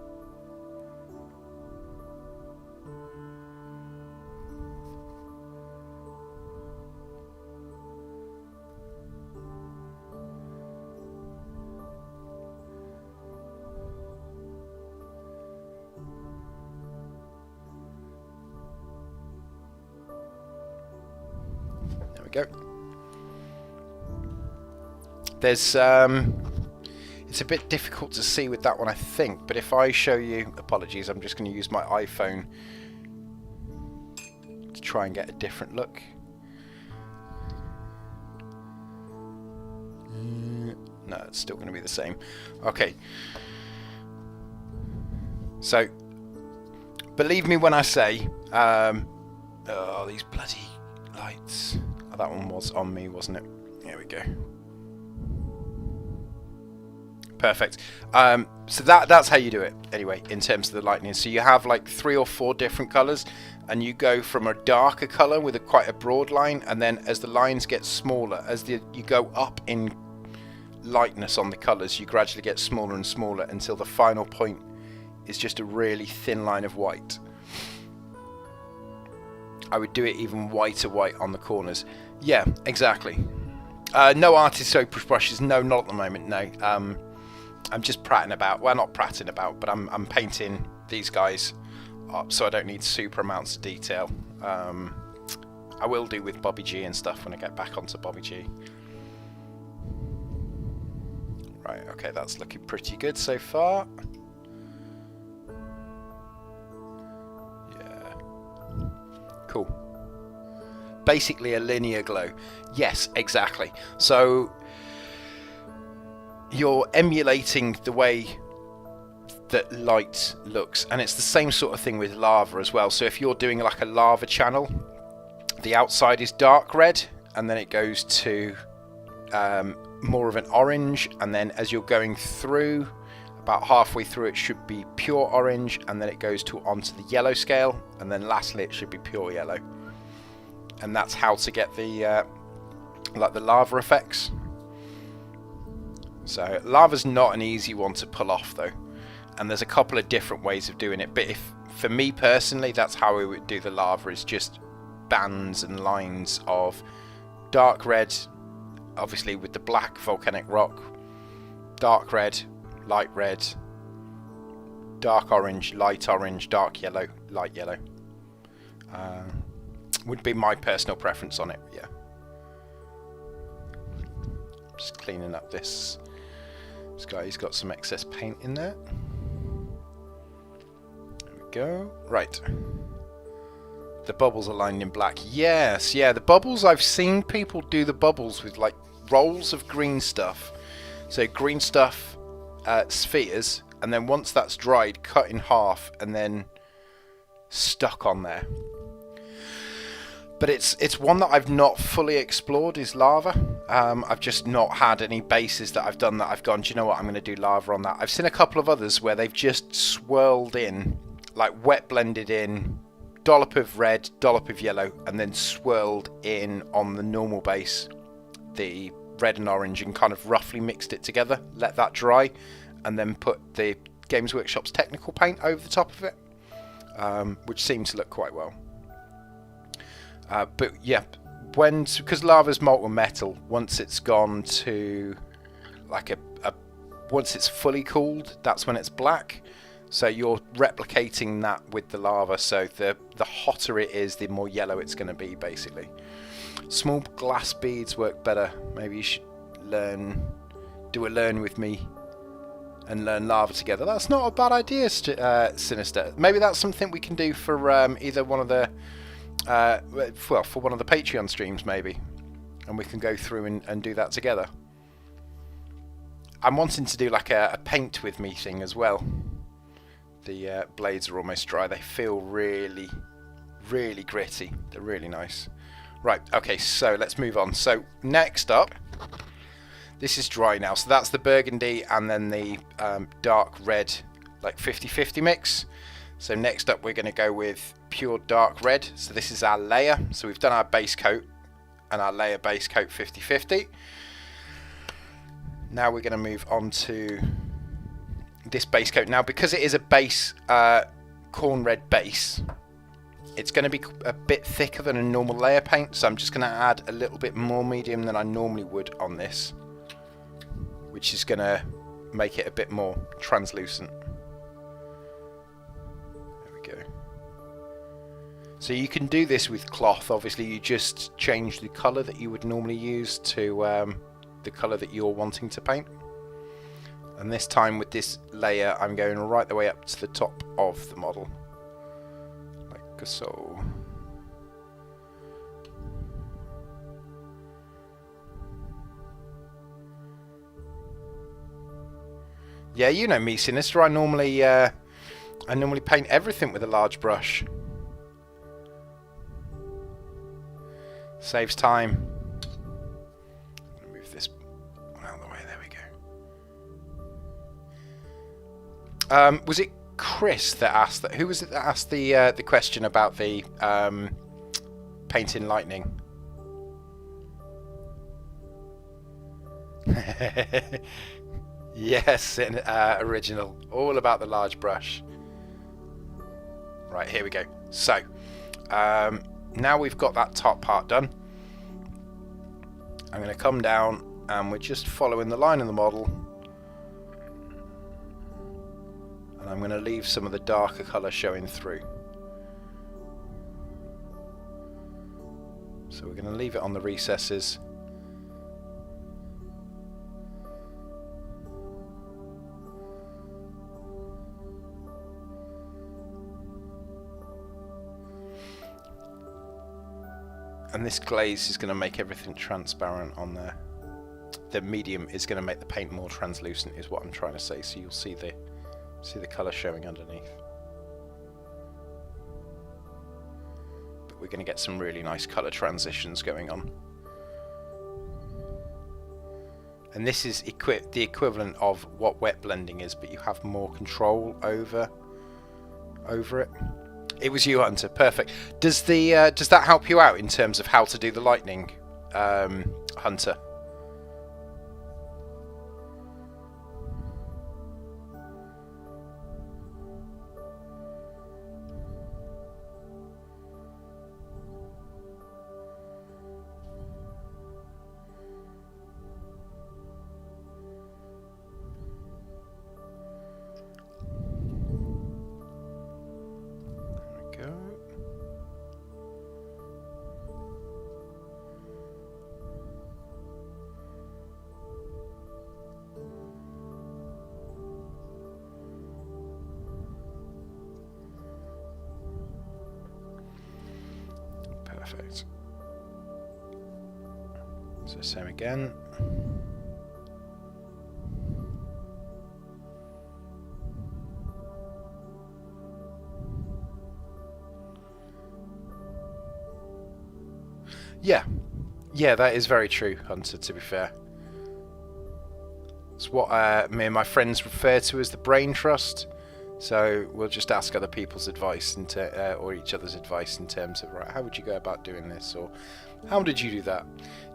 There we go. There's it's a bit difficult to see with that one, I think, but if I show you, apologies, I'm just going to use my iPhone to try and get a different look. No, it's still going to be the same. Okay. So, believe me when I say, oh, these bloody lights. Oh, that one was on me, wasn't it? There we go. Perfect. So that's how you do it anyway in terms of the lightning. So you have like 3 or 4 different colors, and you go from a darker color with quite a broad line, and then as the lines get smaller, as you go up in lightness on the colors, you gradually get smaller and smaller until the final point is just a really thin line of white. I would do it even whiter white on the corners. Yeah, exactly. No artist soap brushes. No, not at the moment. No. I'm just prattling about. Well, not prattling about, but I'm painting these guys up, so I don't need super amounts of detail. I will do with Bobby G and stuff when I get back onto Bobby G. Right, okay, that's looking pretty good so far. Yeah. Cool. Basically a linear glow. Yes, exactly. So you're emulating the way that light looks, and it's the same sort of thing with lava as well. So if you're doing like a lava channel, the outside is dark red, and then it goes to more of an orange, and then as you're going through, about halfway through, it should be pure orange, and then it goes onto the yellow scale, and then lastly it should be pure yellow. And that's how to get the like the lava effects. So lava's not an easy one to pull off though, and there's a couple of different ways of doing it, but for me personally, that's how we would do the lava, is just bands and lines of dark red, obviously with the black volcanic rock, dark red, light red, dark orange, dark yellow, light yellow. Would be my personal preference on it. Yeah. Just cleaning up this guy. He's got some excess paint in there. There we go. Right. The bubbles are lined in black. Yes, yeah. The bubbles, I've seen people do the bubbles with like rolls of green stuff. So green stuff, spheres, and then once that's dried, cut in half and then stuck on there. but it's one that I've not fully explored, is lava. I've just not had any bases that I've done that I've gone, do you know what, I'm going to do lava on that. I've seen a couple of others where they've just swirled in, like wet blended in, dollop of red, dollop of yellow, and then swirled in on the normal base, the red and orange, and kind of roughly mixed it together, let that dry, and then put the Games Workshop's technical paint over the top of it, which seemed to look quite well. But yeah, because lava's molten metal, once it's gone to like once it's fully cooled, that's when it's black. So you're replicating that with the lava, so the hotter it is, the more yellow it's going to be, basically. Small glass beads work better. Maybe you should do a learn with me and learn lava together. That's not a bad idea, Sinister. Maybe that's something we can do for either one of the for one of the Patreon streams, maybe, and we can go through and do that together. I'm wanting to do like a paint with me thing as well. The blades are almost dry. They feel really, really gritty. They're really nice. Right, okay, so let's move on. So next up, this is dry now. So that's the burgundy and then the dark red, like 50-50 mix. So next up, we're going to go with pure dark red. So this is our layer. So we've done our base coat and our layer base coat 50-50. Now we're going to move on to this base coat. Now, because it is a base corn red base, it's going to be a bit thicker than a normal layer paint. So I'm just going to add a little bit more medium than I normally would on this, which is going to make it a bit more translucent. So you can do this with cloth. Obviously, you just change the colour that you would normally use to the colour that you're wanting to paint. And this time with this layer, I'm going right the way up to the top of the model, like so. Yeah, you know me, Sinister. I normally paint everything with a large brush. Saves time. Move this out of the way. There we go. Was it Chris that asked that? Who was it that asked the question about the painting lightning? Yes, original. All about the large brush. Right, here we go. So, now we've got that top part done, I'm going to come down and we're just following the line of the model, and I'm going to leave some of the darker colour showing through. So we're going to leave it on the recesses. And this glaze is going to make everything transparent on there. The medium is going to make the paint more translucent, is what I'm trying to say. So you'll see the colour showing underneath. But we're going to get some really nice colour transitions going on. And this is the equivalent of what wet blending is, but you have more control over it. It was you, Hunter. Perfect. Does that help you out in terms of how to do the lightning, Hunter? Perfect. So same again. Yeah, yeah, that is very true, Hunter, to be fair. It's what me and my friends refer to as the brain trust. So we'll just ask other people's advice or each other's advice in terms of, right, how would you go about doing this, or how did you do that?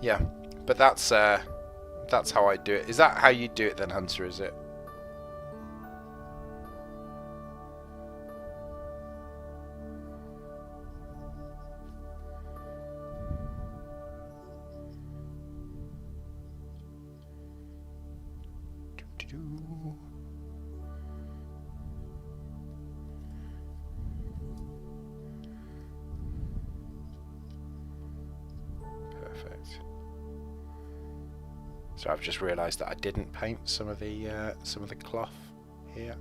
Yeah, but that's how I do it. Is that how you do it then, Hunter? Is it? Perfect. So I've just realised that I didn't paint some of the cloth here.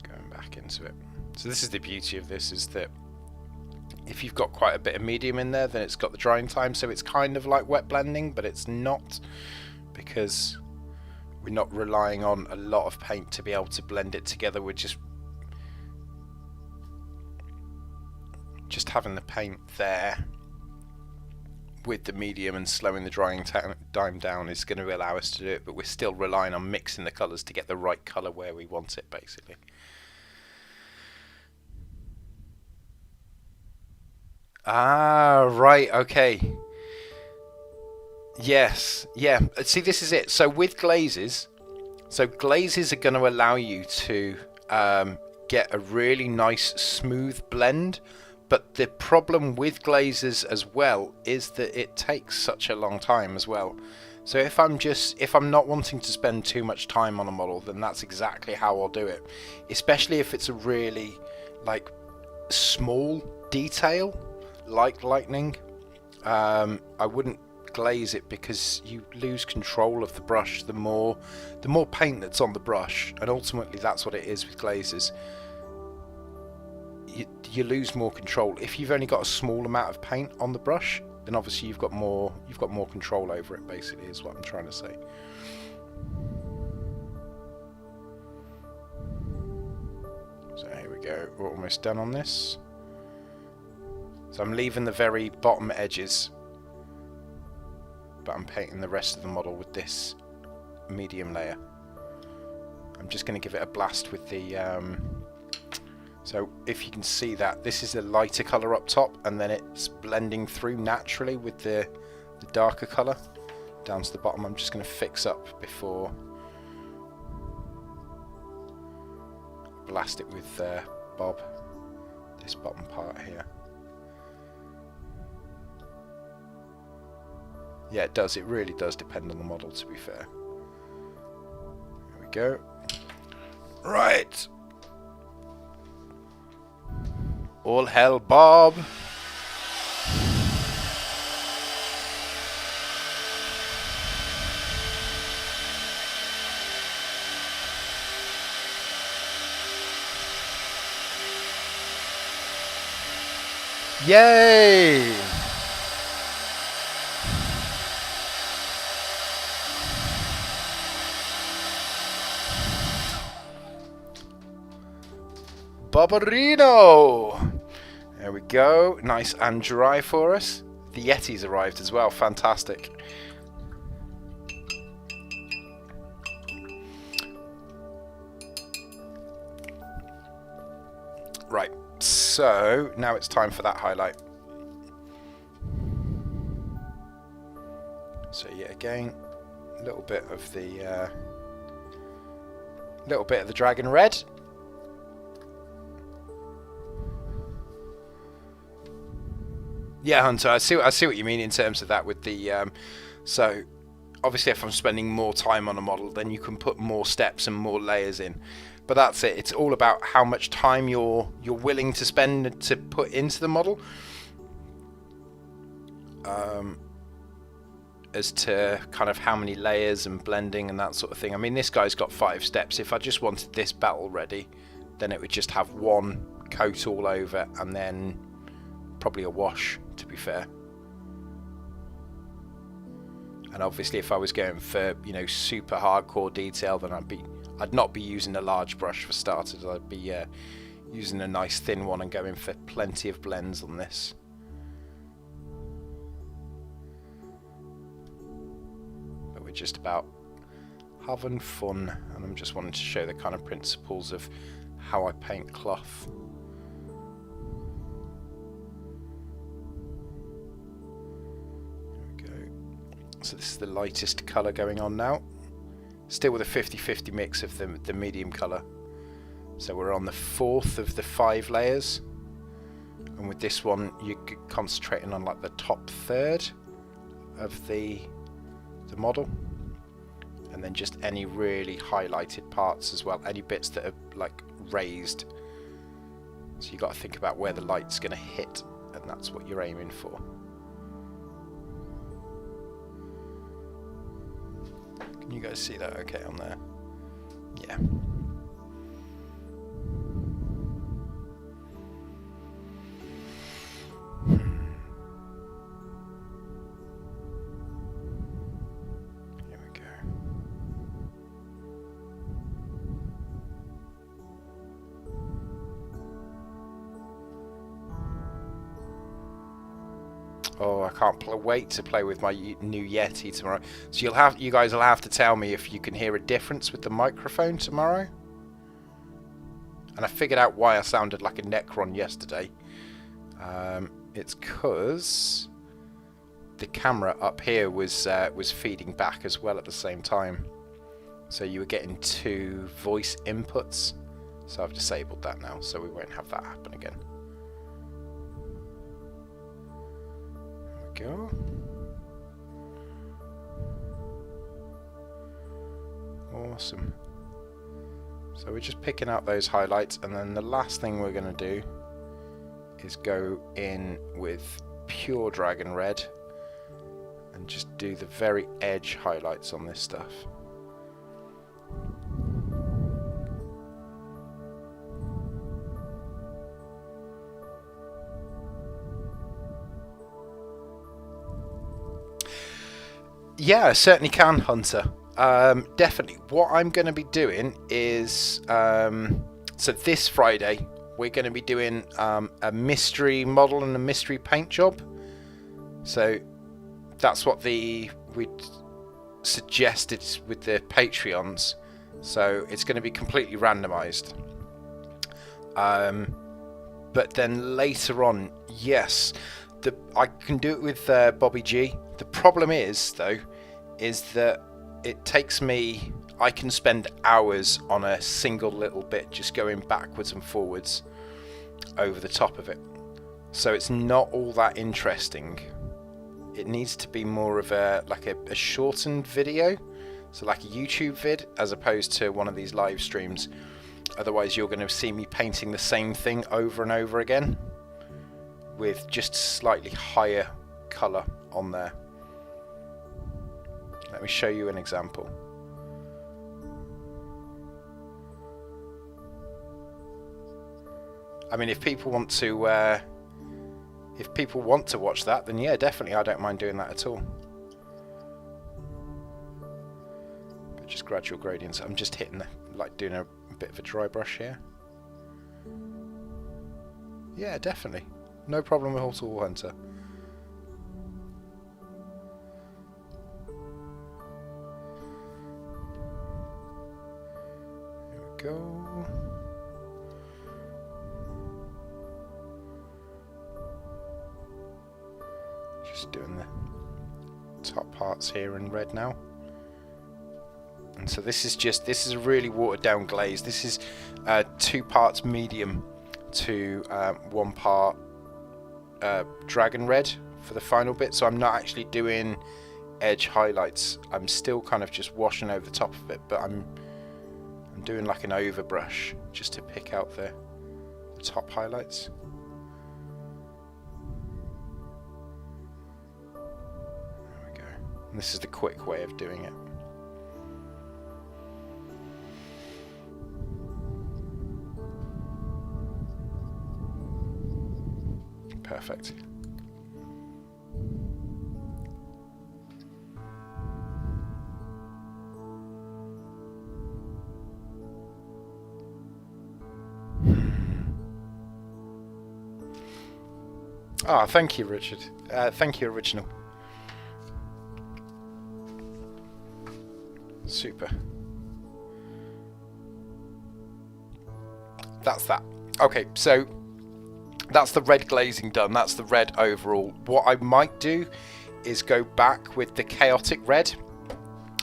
Going back into it. So this is the beauty of this, is that if you've got quite a bit of medium in there, then it's got the drying time, so it's kind of like wet blending, but it's not, because we're not relying on a lot of paint to be able to blend it together. We're just having the paint there with the medium and slowing the drying time down is going to allow us to do it, but we're still relying on mixing the colours to get the right colour where we want it, basically. Ah, right, okay. Yes, yeah. See, this is it. So with glazes, glazes are going to allow you to get a really nice smooth blend, but the problem with glazes as well is that it takes such a long time as well. So if I'm not wanting to spend too much time on a model, then that's exactly how I'll do it. Especially if it's a really like small detail, like lightning. I wouldn't glaze it, because you lose control of the brush the more paint that's on the brush, and ultimately that's what it is with glazes. You lose more control. If you've only got a small amount of paint on the brush, then obviously you've got more control over it, basically, is what I'm trying to say. So here we go, we're almost done on this. So I'm leaving the very bottom edges, but I'm painting the rest of the model with this medium layer. I'm just going to give it a blast with the so if you can see that, this is the lighter colour up top, and then it's blending through naturally with the darker colour down to the bottom. I'm just going to fix up before blast it with Bob, this bottom part here. Yeah, it does. It really does depend on the model, to be fair. There we go. Right. All hell, Bob. Yay! Barbarino! There we go. Nice and dry for us. The Yeti's arrived as well. Fantastic. Right. So now it's time for that highlight. So yet again, a little bit of the dragon red. Yeah, Hunter, I see what you mean in terms of that with the so obviously if I'm spending more time on a model, then you can put more steps and more layers in. But that's it. It's all about how much time you're willing to spend to put into the model. As to kind of how many layers and blending and that sort of thing. I mean, this guy's got 5 steps. If I just wanted this battle ready, then it would just have one coat all over and then probably a wash, to be fair. And obviously if I was going for, you know, super hardcore detail, then I'd not be using a large brush for starters. I'd be using a nice thin one and going for plenty of blends on this. But we're just about having fun, and I'm just wanting to show the kind of principles of how I paint cloth. There we go. So this is the lightest colour going on now. Still with a 50-50 mix of the medium colour. So we're on the 4th of the 5 layers, and with this one you're concentrating on like the top third of the model, and then just any really highlighted parts as well, any bits that are like raised. So you got to think about where the light's going to hit, and that's what you're aiming for. Can you guys see that okay on there? Yeah. Here we go. Oh, I can't wait to play with my new Yeti tomorrow. So you guys will have to tell me if you can hear a difference with the microphone tomorrow. And I figured out why I sounded like a Necron yesterday. It's because the camera up here was feeding back as well at the same time. So you were getting 2 voice inputs. So I've disabled that now, so we won't have that happen again. Go. Awesome. So we're just picking out those highlights, and then the last thing we're going to do is go in with pure dragon red and just do the very edge highlights on this stuff. Yeah, I certainly can, Hunter. Definitely. What I'm going to be doing is, so this Friday, we're going to be doing a mystery model and a mystery paint job. So that's what we'd suggested with the Patreons. So it's going to be completely randomized. But then later on, yes, I can do it with Bobby G. The problem is, though, is that it takes me, I can spend hours on a single little bit just going backwards and forwards over the top of it. So it's not all that interesting. It needs to be more of a shortened video, so like a YouTube vid, as opposed to one of these live streams. Otherwise you're going to see me painting the same thing over and over again with just slightly higher colour on there. Let me show you an example. I mean, if people want to watch that, then yeah, definitely, I don't mind doing that at all. But just gradual gradients. I'm just hitting doing a bit of a dry brush here. Yeah, definitely, no problem with all, Hunter. Go. Just doing the top parts here in red now. And so this is a really watered down glaze. This is 2 parts medium to 1 part dragon red for the final bit. So I'm not actually doing edge highlights. I'm still kind of just washing over the top of it, but I'm doing like an overbrush just to pick out the top highlights. There we go. And this is the quick way of doing it. Perfect. Ah, thank you, Richard. Thank you, Original. Super. That's that. Okay, so that's the red glazing done. That's the red overall. What I might do is go back with the chaotic red.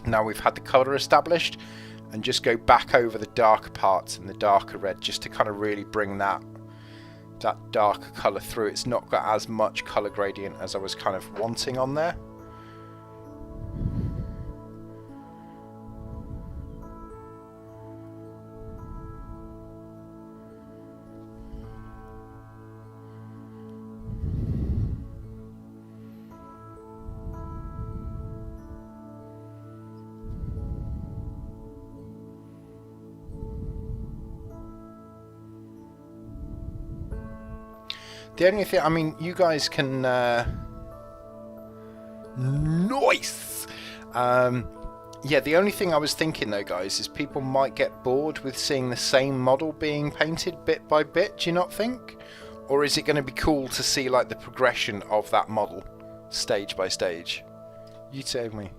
Now we've had the colour established, and just go back over the darker parts and the darker red, just to kind of really bring that darker colour through. It's not got as much colour gradient as I was kind of wanting on there. The only thing, I mean, you guys can... Nice! Yeah, the only thing I was thinking though, guys, is people might get bored with seeing the same model being painted bit by bit, do you not think? Or is it going to be cool to see, like, the progression of that model, stage by stage? You tell me.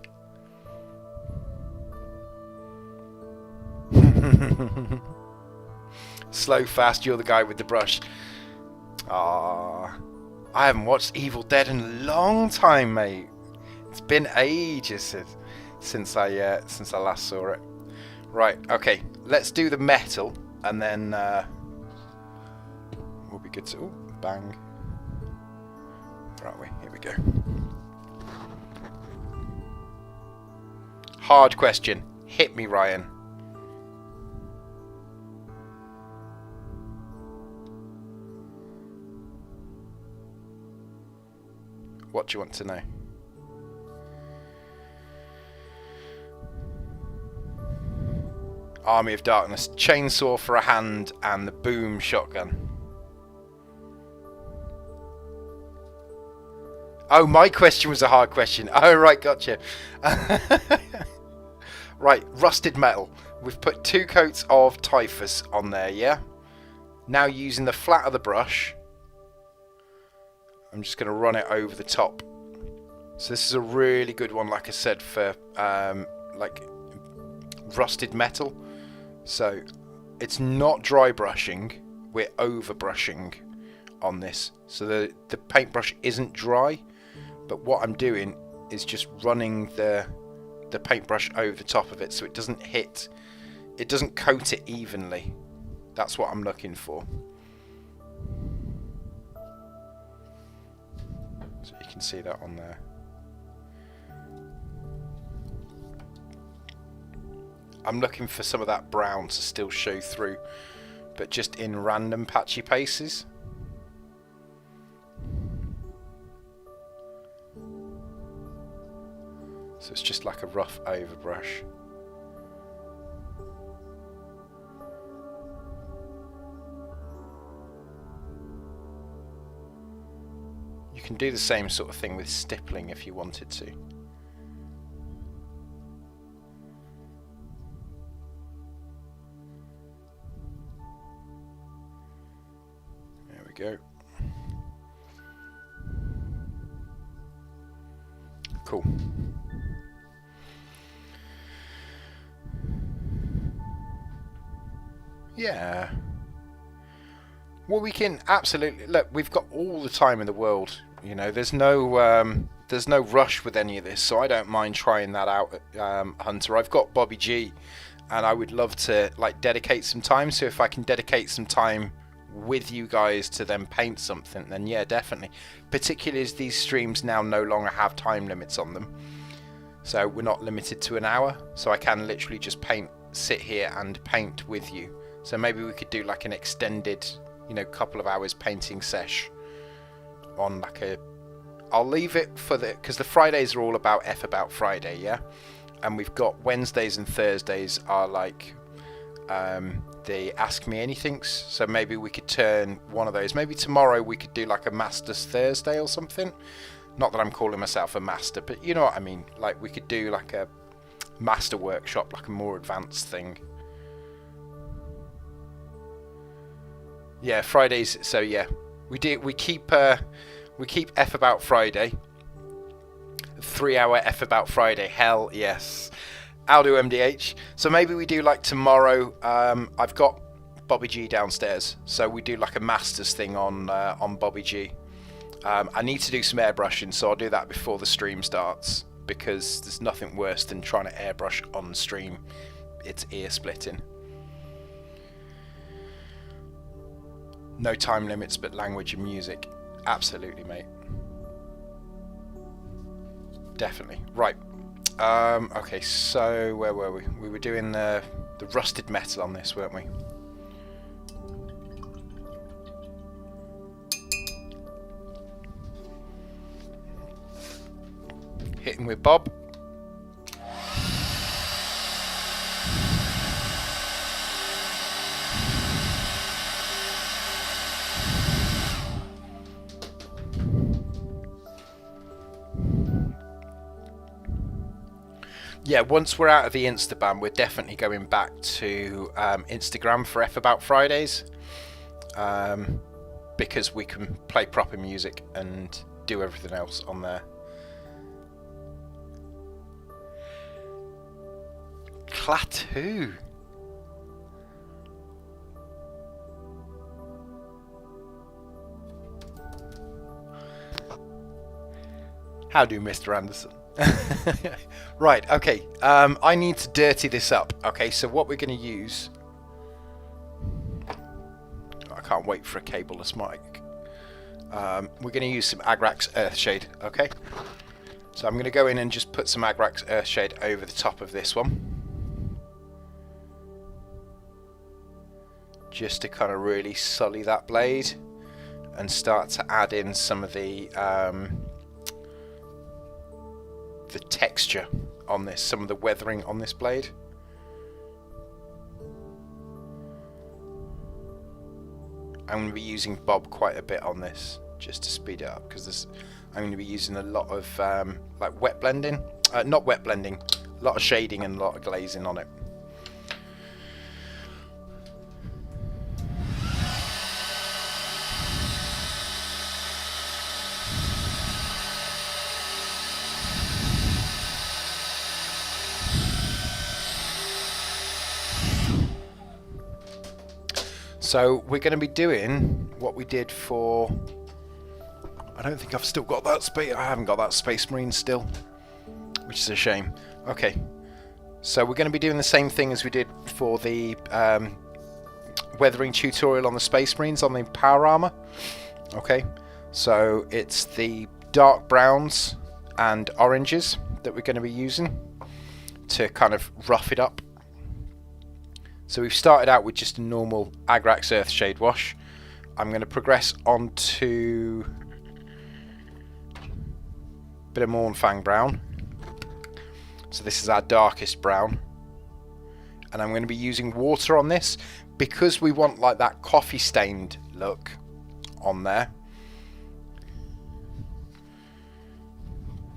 Slow, fast, you're the guy with the brush. Ah, I haven't watched Evil Dead in a long time, mate. It's been ages since I last saw it. Right, okay, let's do the metal, and then we'll be good to... Ooh, bang. Where are we? Here we go. Hard question. Hit me, Ryan. What do you want to know? Army of Darkness, chainsaw for a hand, and the boom shotgun. Oh, my question was a hard question. Oh, right, gotcha. Right, rusted metal. We've put 2 coats of typhus on there, yeah? Now using the flat of the brush, I'm just going to run it over the top. So this is a really good one, like I said, for like rusted metal. So it's not dry brushing, we're over brushing on this. So the paintbrush isn't dry, but what I'm doing is just running the paintbrush over the top of it, so it doesn't coat it evenly. That's what I'm looking for. So you can see that on there. I'm looking for some of that brown to still show through, but just in random patchy places. So it's just like a rough overbrush. You can do the same sort of thing with stippling if you wanted to. There we go. Cool. Yeah. Well, we can absolutely look. We've got all the time in the world. You know, there's no rush with any of this, so I don't mind trying that out, Hunter. I've got Bobby G, and I would love to like dedicate some time. So if I can dedicate some time with you guys to then paint something, then yeah, definitely. Particularly as these streams now no longer have time limits on them, so we're not limited to an hour. So I can literally just sit here and paint with you. So maybe we could do like an extended, you know, couple of hours painting sesh on like a... I'll leave it for because the Fridays are all about about Friday, yeah? And we've got Wednesdays and Thursdays are like the Ask Me Anythings. So maybe we could turn one of those. Maybe tomorrow we could do like a Masters Thursday or something. Not that I'm calling myself a master, but you know what I mean. Like we could do like a master workshop, like a more advanced thing. Yeah, Fridays. So yeah, we keep We keep F about Friday. 3-hour F about Friday. Hell yes. I'll do MDH. So maybe we do like tomorrow. I've got Bobby G downstairs, so we do like a masters thing on Bobby G. I need to do some airbrushing, so I'll do that before the stream starts, because there's nothing worse than trying to airbrush on stream. It's ear splitting. No time limits but language and music. Absolutely, mate. Definitely. Right. Okay, so where were we? We were doing the rusted metal on this, weren't we? Hitting with Bob. Yeah, once we're out of the Instaban, we're definitely going back to Instagram for F About Fridays, because we can play proper music and do everything else on there. Klaatu. How do, Mr. Anderson? Right, okay. I need to dirty this up. Okay, so what we're going to use... I can't wait for a cableless mic. We're going to use some Agrax Earthshade, okay? So I'm going to go in and just put some Agrax Earthshade over the top of this one. Just to kind of really sully that blade and start to add in some of the texture on this, some of the weathering on this blade. I'm going to be using Bob quite a bit on this just to speed it up, because I'm going to be using a lot of like wet blending, not wet blending, a lot of shading and a lot of glazing on it. So we're going to be doing what we did for... I don't think I've still got that space. I haven't got that Space Marine still, which is a shame. Okay, so we're going to be doing the same thing as we did for the weathering tutorial on the Space Marines on the power armor. Okay, so it's the dark browns and oranges that we're going to be using to kind of rough it up. So we've started out with just a normal Agrax Earthshade wash. I'm going to progress on to a bit of Mournfang brown. So this is our darkest brown. And I'm going to be using water on this because we want like that coffee stained look on there.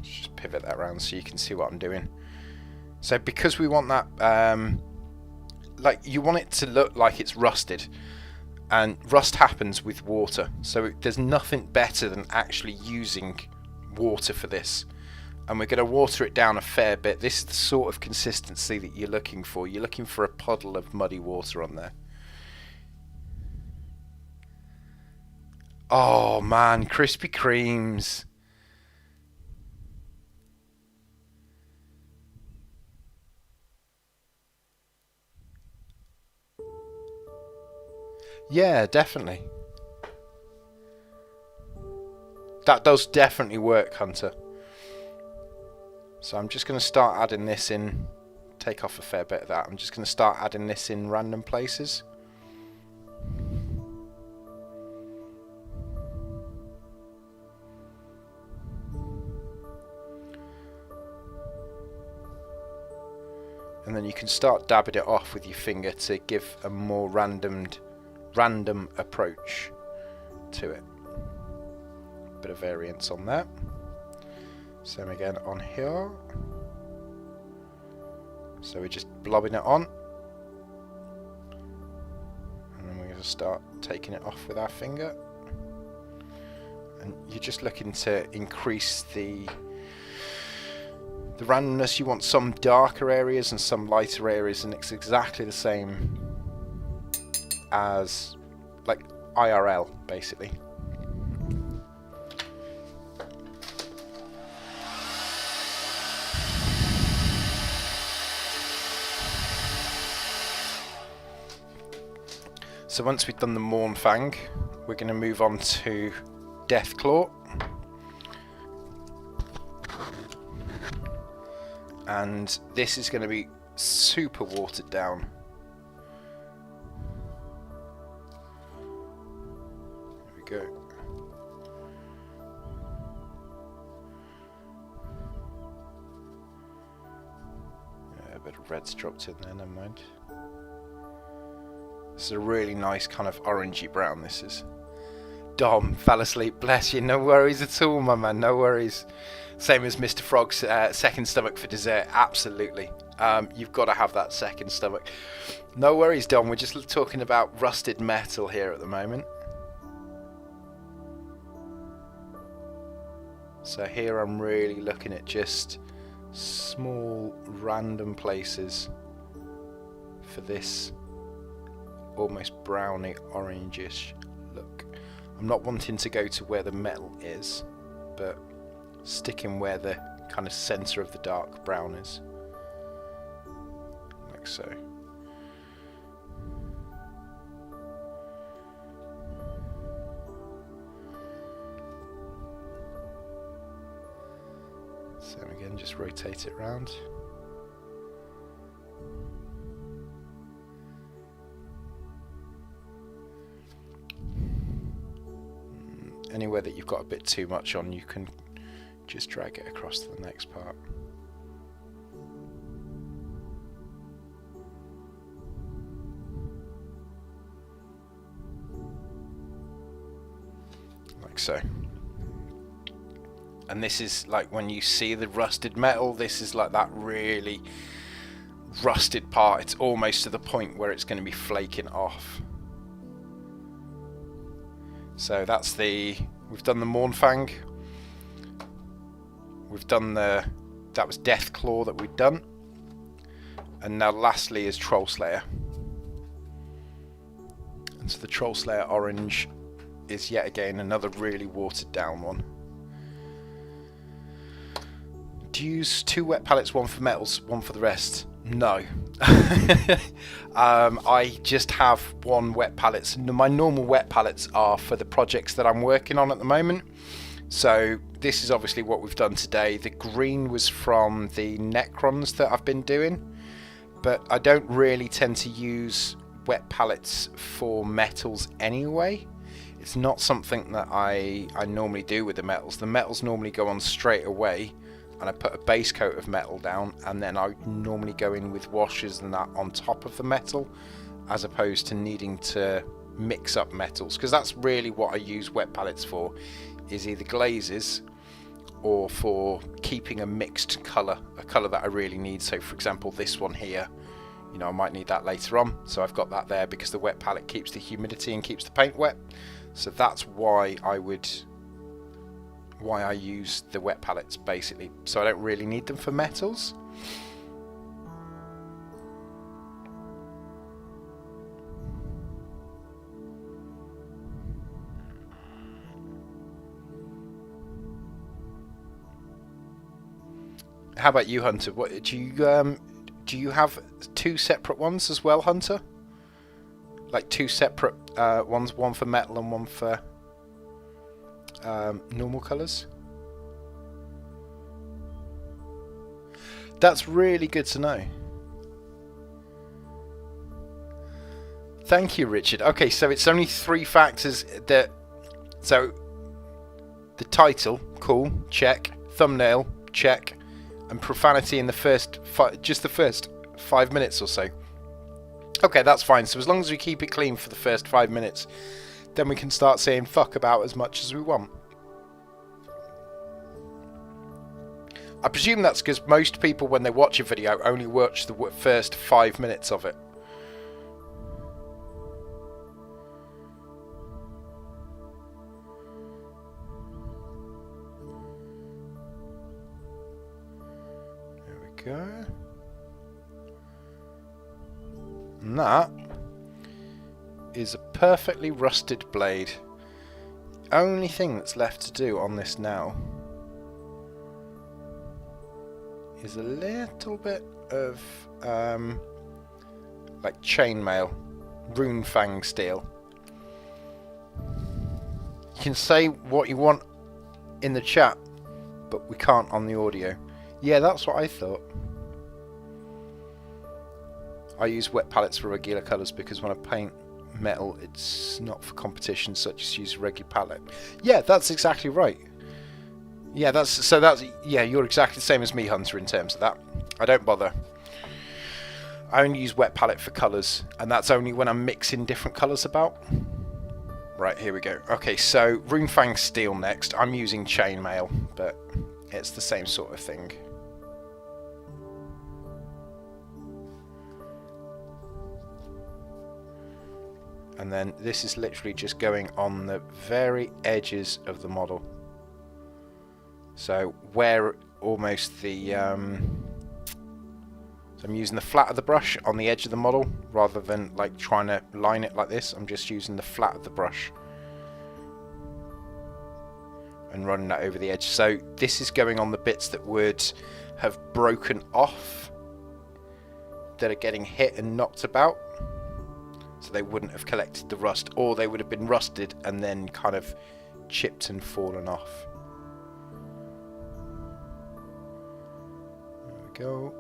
Just pivot that around so you can see what I'm doing. So because we want that... like you want it to look like it's rusted, and rust happens with water, so there's nothing better than actually using water for this. And we're going to water it down a fair bit. This is the sort of consistency that you're looking for. You're looking for a puddle of muddy water on there. Oh man, Krispy Kremes. Yeah, definitely. That does definitely work, Hunter. So I'm just going to start adding this in. Take off a fair bit of that. I'm just going to start adding this in random places. And then you can start dabbing it off with your finger to give a more random approach to it. Bit of variance on that. Same again on here. So we're just blobbing it on, and then we're going to start taking it off with our finger. and you're just looking to increase the randomness. You want some darker areas and some lighter areas, and it's exactly the same as like IRL basically. So once we've done the Mournfang, we're going to move on to Deathclaw. And this is going to be super watered down. There we go. Yeah, a bit of red's dropped in there, never mind. This is a really nice kind of orangey brown, this is. Dom, fell asleep, bless you, no worries at all, my man, no worries. Same as Mr. Frog's second stomach for dessert, absolutely. You've got to have that second stomach. No worries, Dom, we're just talking about rusted metal here at the moment. So here I'm really looking at just small random places for this almost browny orangish look. I'm not wanting to go to where the metal is, but sticking where the kind of centre of the dark brown is, like so. So again, just rotate it round. Anywhere that you've got a bit too much on, you can just drag it across to the next part. Like so. And this is like when you see the rusted metal, this is like that really rusted part. It's almost to the point where it's going to be flaking off. So that's we've done the Mournfang. We've done that was Deathclaw that we've done. And now lastly is Trollslayer. And so the Trollslayer orange is yet again another really watered down one. Do you use 2 wet palettes, one for metals, one for the rest? No. I just have 1 wet palette. My normal wet palettes are for the projects that I'm working on at the moment. So this is obviously what we've done today. The green was from the Necrons that I've been doing, but I don't really tend to use wet palettes for metals anyway. It's not something that I normally do with the metals. The metals normally go on straight away, and I put a base coat of metal down, and then I normally go in with washes and that on top of the metal, as opposed to needing to mix up metals, because that's really what I use wet palettes for, is either glazes or for keeping a mixed colour, a colour that I really need. So for example, this one here, you know, I might need that later on, so I've got that there because the wet palette keeps the humidity and keeps the paint wet. So that's why I use the wet palettes basically, so I don't really need them for metals. How about you, Hunter? What do you have 2 separate ones as well, Hunter? Like 2 separate ones, one for metal and one for normal colours? That's really good to know. Thank you, Richard. Okay, so it's only 3 factors that... So, the title, cool, check. Thumbnail, check. And profanity in the first... just the first 5 minutes or so. Okay, that's fine. So as long as we keep it clean for the first 5 minutes, then we can start saying fuck about as much as we want. I presume that's because most people, when they watch a video, only watch the first 5 minutes of it. go. And that is a perfectly rusted blade. Only thing that's left to do on this now is a little bit of like chainmail, rune fang steel. You can say what you want in the chat, but we can't on the audio. Yeah, that's what I thought. I use wet palettes for regular colours because when I paint metal, it's not for competition, so I just use a regular palette. Yeah, that's exactly right. Yeah, yeah, you're exactly the same as me, Hunter, in terms of that. I don't bother. I only use wet palette for colours, and that's only when I'm mixing different colours about. Right, here we go. Okay, so Runefang Steel next. I'm using chainmail, but it's the same sort of thing. And then this is literally just going on the very edges of the model. So where almost the... so I'm using the flat of the brush on the edge of the model rather than like trying to line it like this. I'm just using the flat of the brush and running that over the edge. So this is going on the bits that would have broken off, that are getting hit and knocked about. So they wouldn't have collected the rust, or they would have been rusted and then kind of chipped and fallen off. There we go.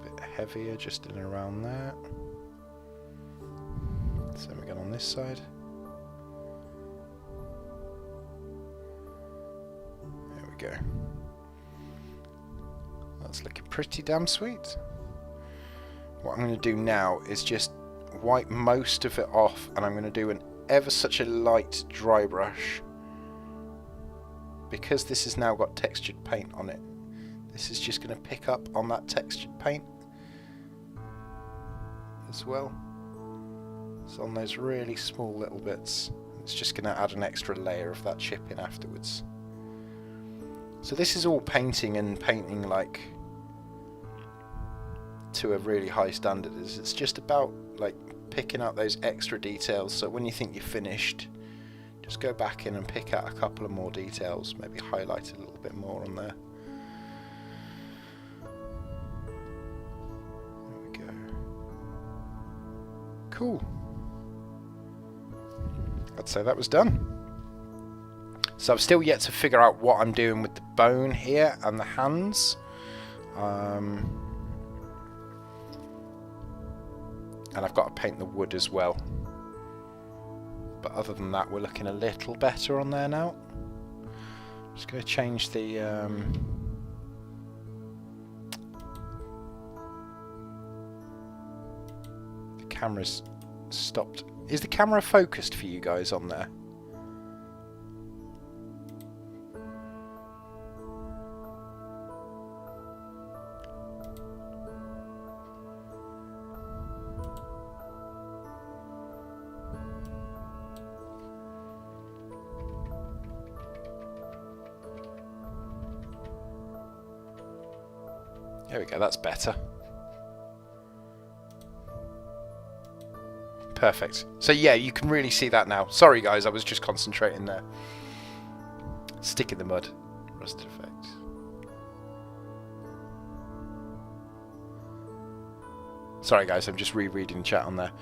Bit heavier just in and around there. Same again on this side. There we go. That's looking pretty damn sweet. What I'm going to do now is just wipe most of it off, and I'm going to do an ever such a light dry brush. Because this has now got textured paint on it, this is just going to pick up on that textured paint as well. So on those really small little bits, it's just going to add an extra layer of that chip in afterwards. So this is all painting, and painting like to a really high standard. It's just about like picking out those extra details, so when you think you're finished, just go back in and pick out a couple of more details, maybe highlight a little bit more on there. There we go. Cool. I'd say that was done. So I've still yet to figure out what I'm doing with the bone here and the hands. And I've got to paint the wood as well. But other than that, we're looking a little better on there now. Just going to change the... the camera's stopped. Is the camera focused for you guys on there? There we go, that's better. Perfect. So yeah, you can really see that now. Sorry guys, I was just concentrating there. Stick in the mud. Rusted effect. Sorry guys, I'm just rereading chat on there.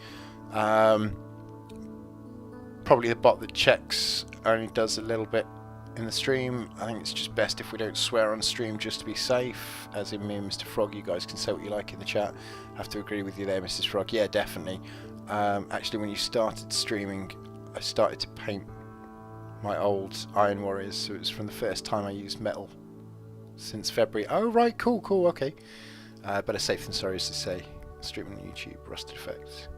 Probably the bot that checks only does a little bit in the stream. I think it's just best if we don't swear on stream just to be safe. As in me and Mr. Frog, you guys can say what you like in the chat. I have to agree with you there, Mrs. Frog. Yeah, definitely. Actually, when you started streaming, I started to paint my old Iron Warriors, so it was from the first time I used metal since February. Oh, right, cool, cool, okay. Better safe than sorry, as to say. Streaming on YouTube, rusted effects.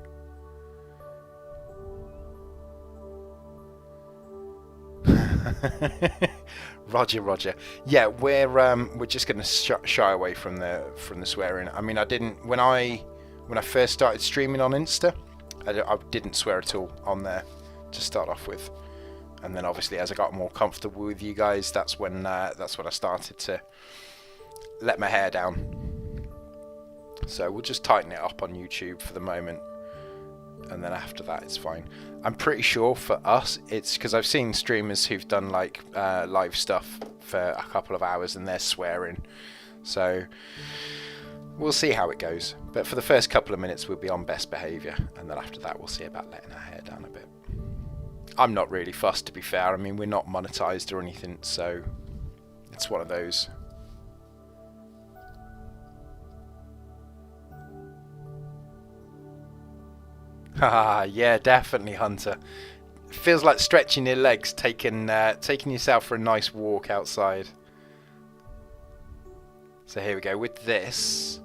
Roger, Roger. Yeah, we're just going to shy away from the swearing. I mean, I didn't when I first started streaming on Insta, I didn't swear at all on there to start off with. and then obviously as I got more comfortable with you guys, that's when I started to let my hair down. So we'll just tighten it up on YouTube for the moment, and then after that it's fine. I'm pretty sure for us it's because I've seen streamers who've done like live stuff for a couple of hours and they're swearing, so we'll see how it goes. But for the first couple of minutes we'll be on best behaviour, and then after that we'll see about letting our hair down a bit. I'm not really fussed, to be fair. I mean, we're not monetized or anything, so it's one of those. Haha, yeah, definitely, Hunter. Feels like stretching your legs, taking yourself for a nice walk outside. So here we go. With this,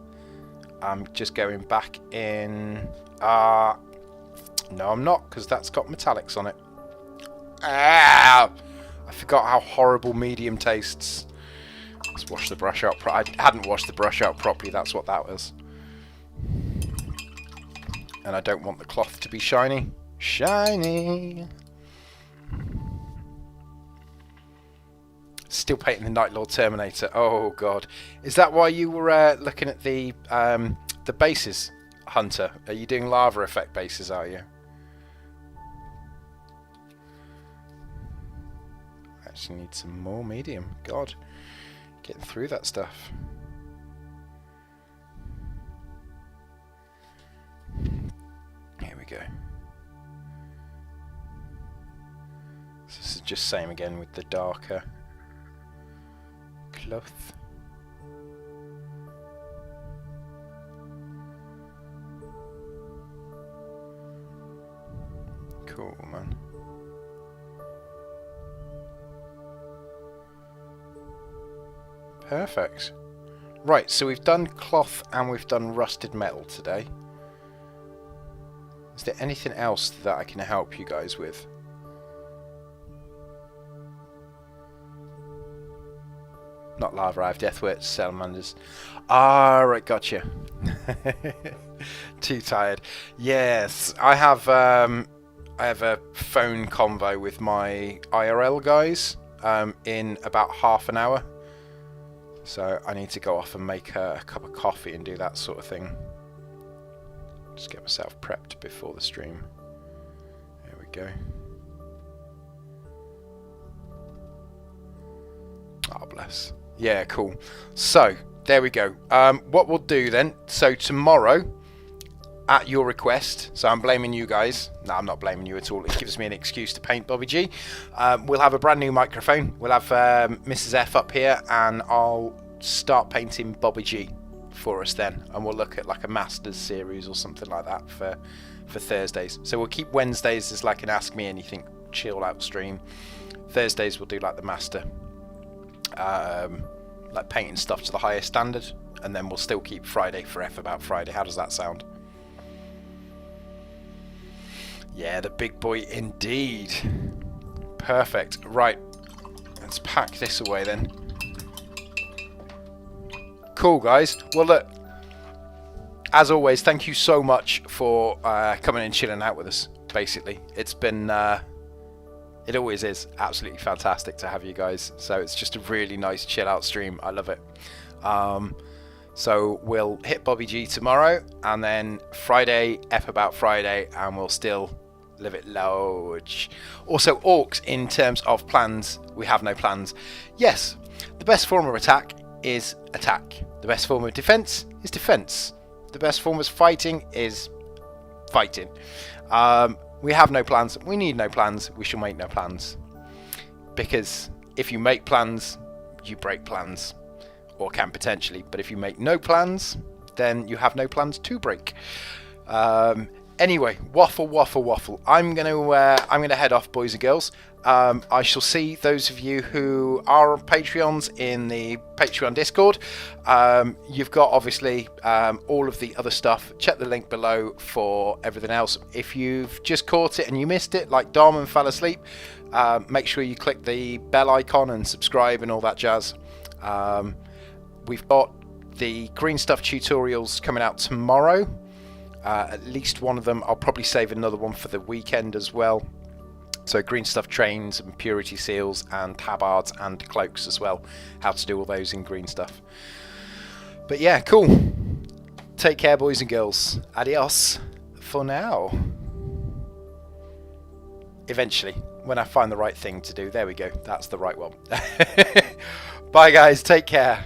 I'm just going back in. No, I'm not, because that's got metallics on it. Ah! I forgot how horrible medium tastes. Let's wash the brush out. I hadn't washed the brush out properly. That's what that was. And I don't want the cloth to be shiny. Shiny! Still painting the Night Lord Terminator. Oh god. Is that why you were looking at the bases, Hunter? Are you doing lava effect bases, are you? Actually need some more medium. God. Getting through that stuff. Here we go. So this is just same again with the darker cloth. Cool, man. Perfect. Right, so we've done cloth and we've done rusted metal today. Is there anything else that I can help you guys with? Not lava, I have deathwort, salamanders. Ah, right, gotcha. Too tired. Yes, I have a phone convo with my IRL guys in about half an hour. So I need to go off and make a cup of coffee and do that sort of thing. Just get myself prepped before the stream. There we go. Oh, bless. Yeah, cool. So, there we go. What we'll do then, so tomorrow, at your request, so I'm blaming you guys. No, I'm not blaming you at all. It gives me an excuse to paint Bobby G. We'll have a brand new microphone. We'll have Mrs. F up here, and I'll start painting Bobby G for us then. And we'll look at like a Masters series or something like that for Thursdays. So we'll keep Wednesdays as like an Ask Me Anything chill out stream. Thursdays we'll do like the Master. Like painting stuff to the highest standard, and then we'll still keep Friday for F About Friday. How does that sound? Yeah, the big boy indeed. Perfect. Right, let's pack this away then. Cool, guys. Well, look, as always, thank you so much for coming and chilling out with us. Basically, it's been it always is absolutely fantastic to have you guys. So it's just a really nice chill out stream. I love it. So we'll hit Bobby G tomorrow, and then Friday, F About Friday, and we'll still live it large. Also, orcs, in terms of plans, we have no plans. Yes, the best form of attack is attack. The best form of defense is defense. The best form of fighting is fighting. We have no plans. We need no plans. We shall make no plans. Because if you make plans, you break plans. Or can potentially. But if you make no plans, then you have no plans to break. Anyway, waffle. I'm gonna head off, boys and girls. I shall see those of you who are Patreons in the Patreon Discord. You've got obviously all of the other stuff. Check the link below for everything else. If you've just caught it and you missed it, like Dom and fell asleep, make sure you click the bell icon and subscribe and all that jazz. We've got the green stuff tutorials coming out tomorrow. At least one of them. I'll probably save another one for the weekend as well. So green stuff trains and purity seals and tabards and cloaks as well. How to do all those in green stuff. But yeah, cool. Take care, boys and girls. Adios for now. Eventually, when I find the right thing to do. There we go. That's the right one. Bye guys. Take care.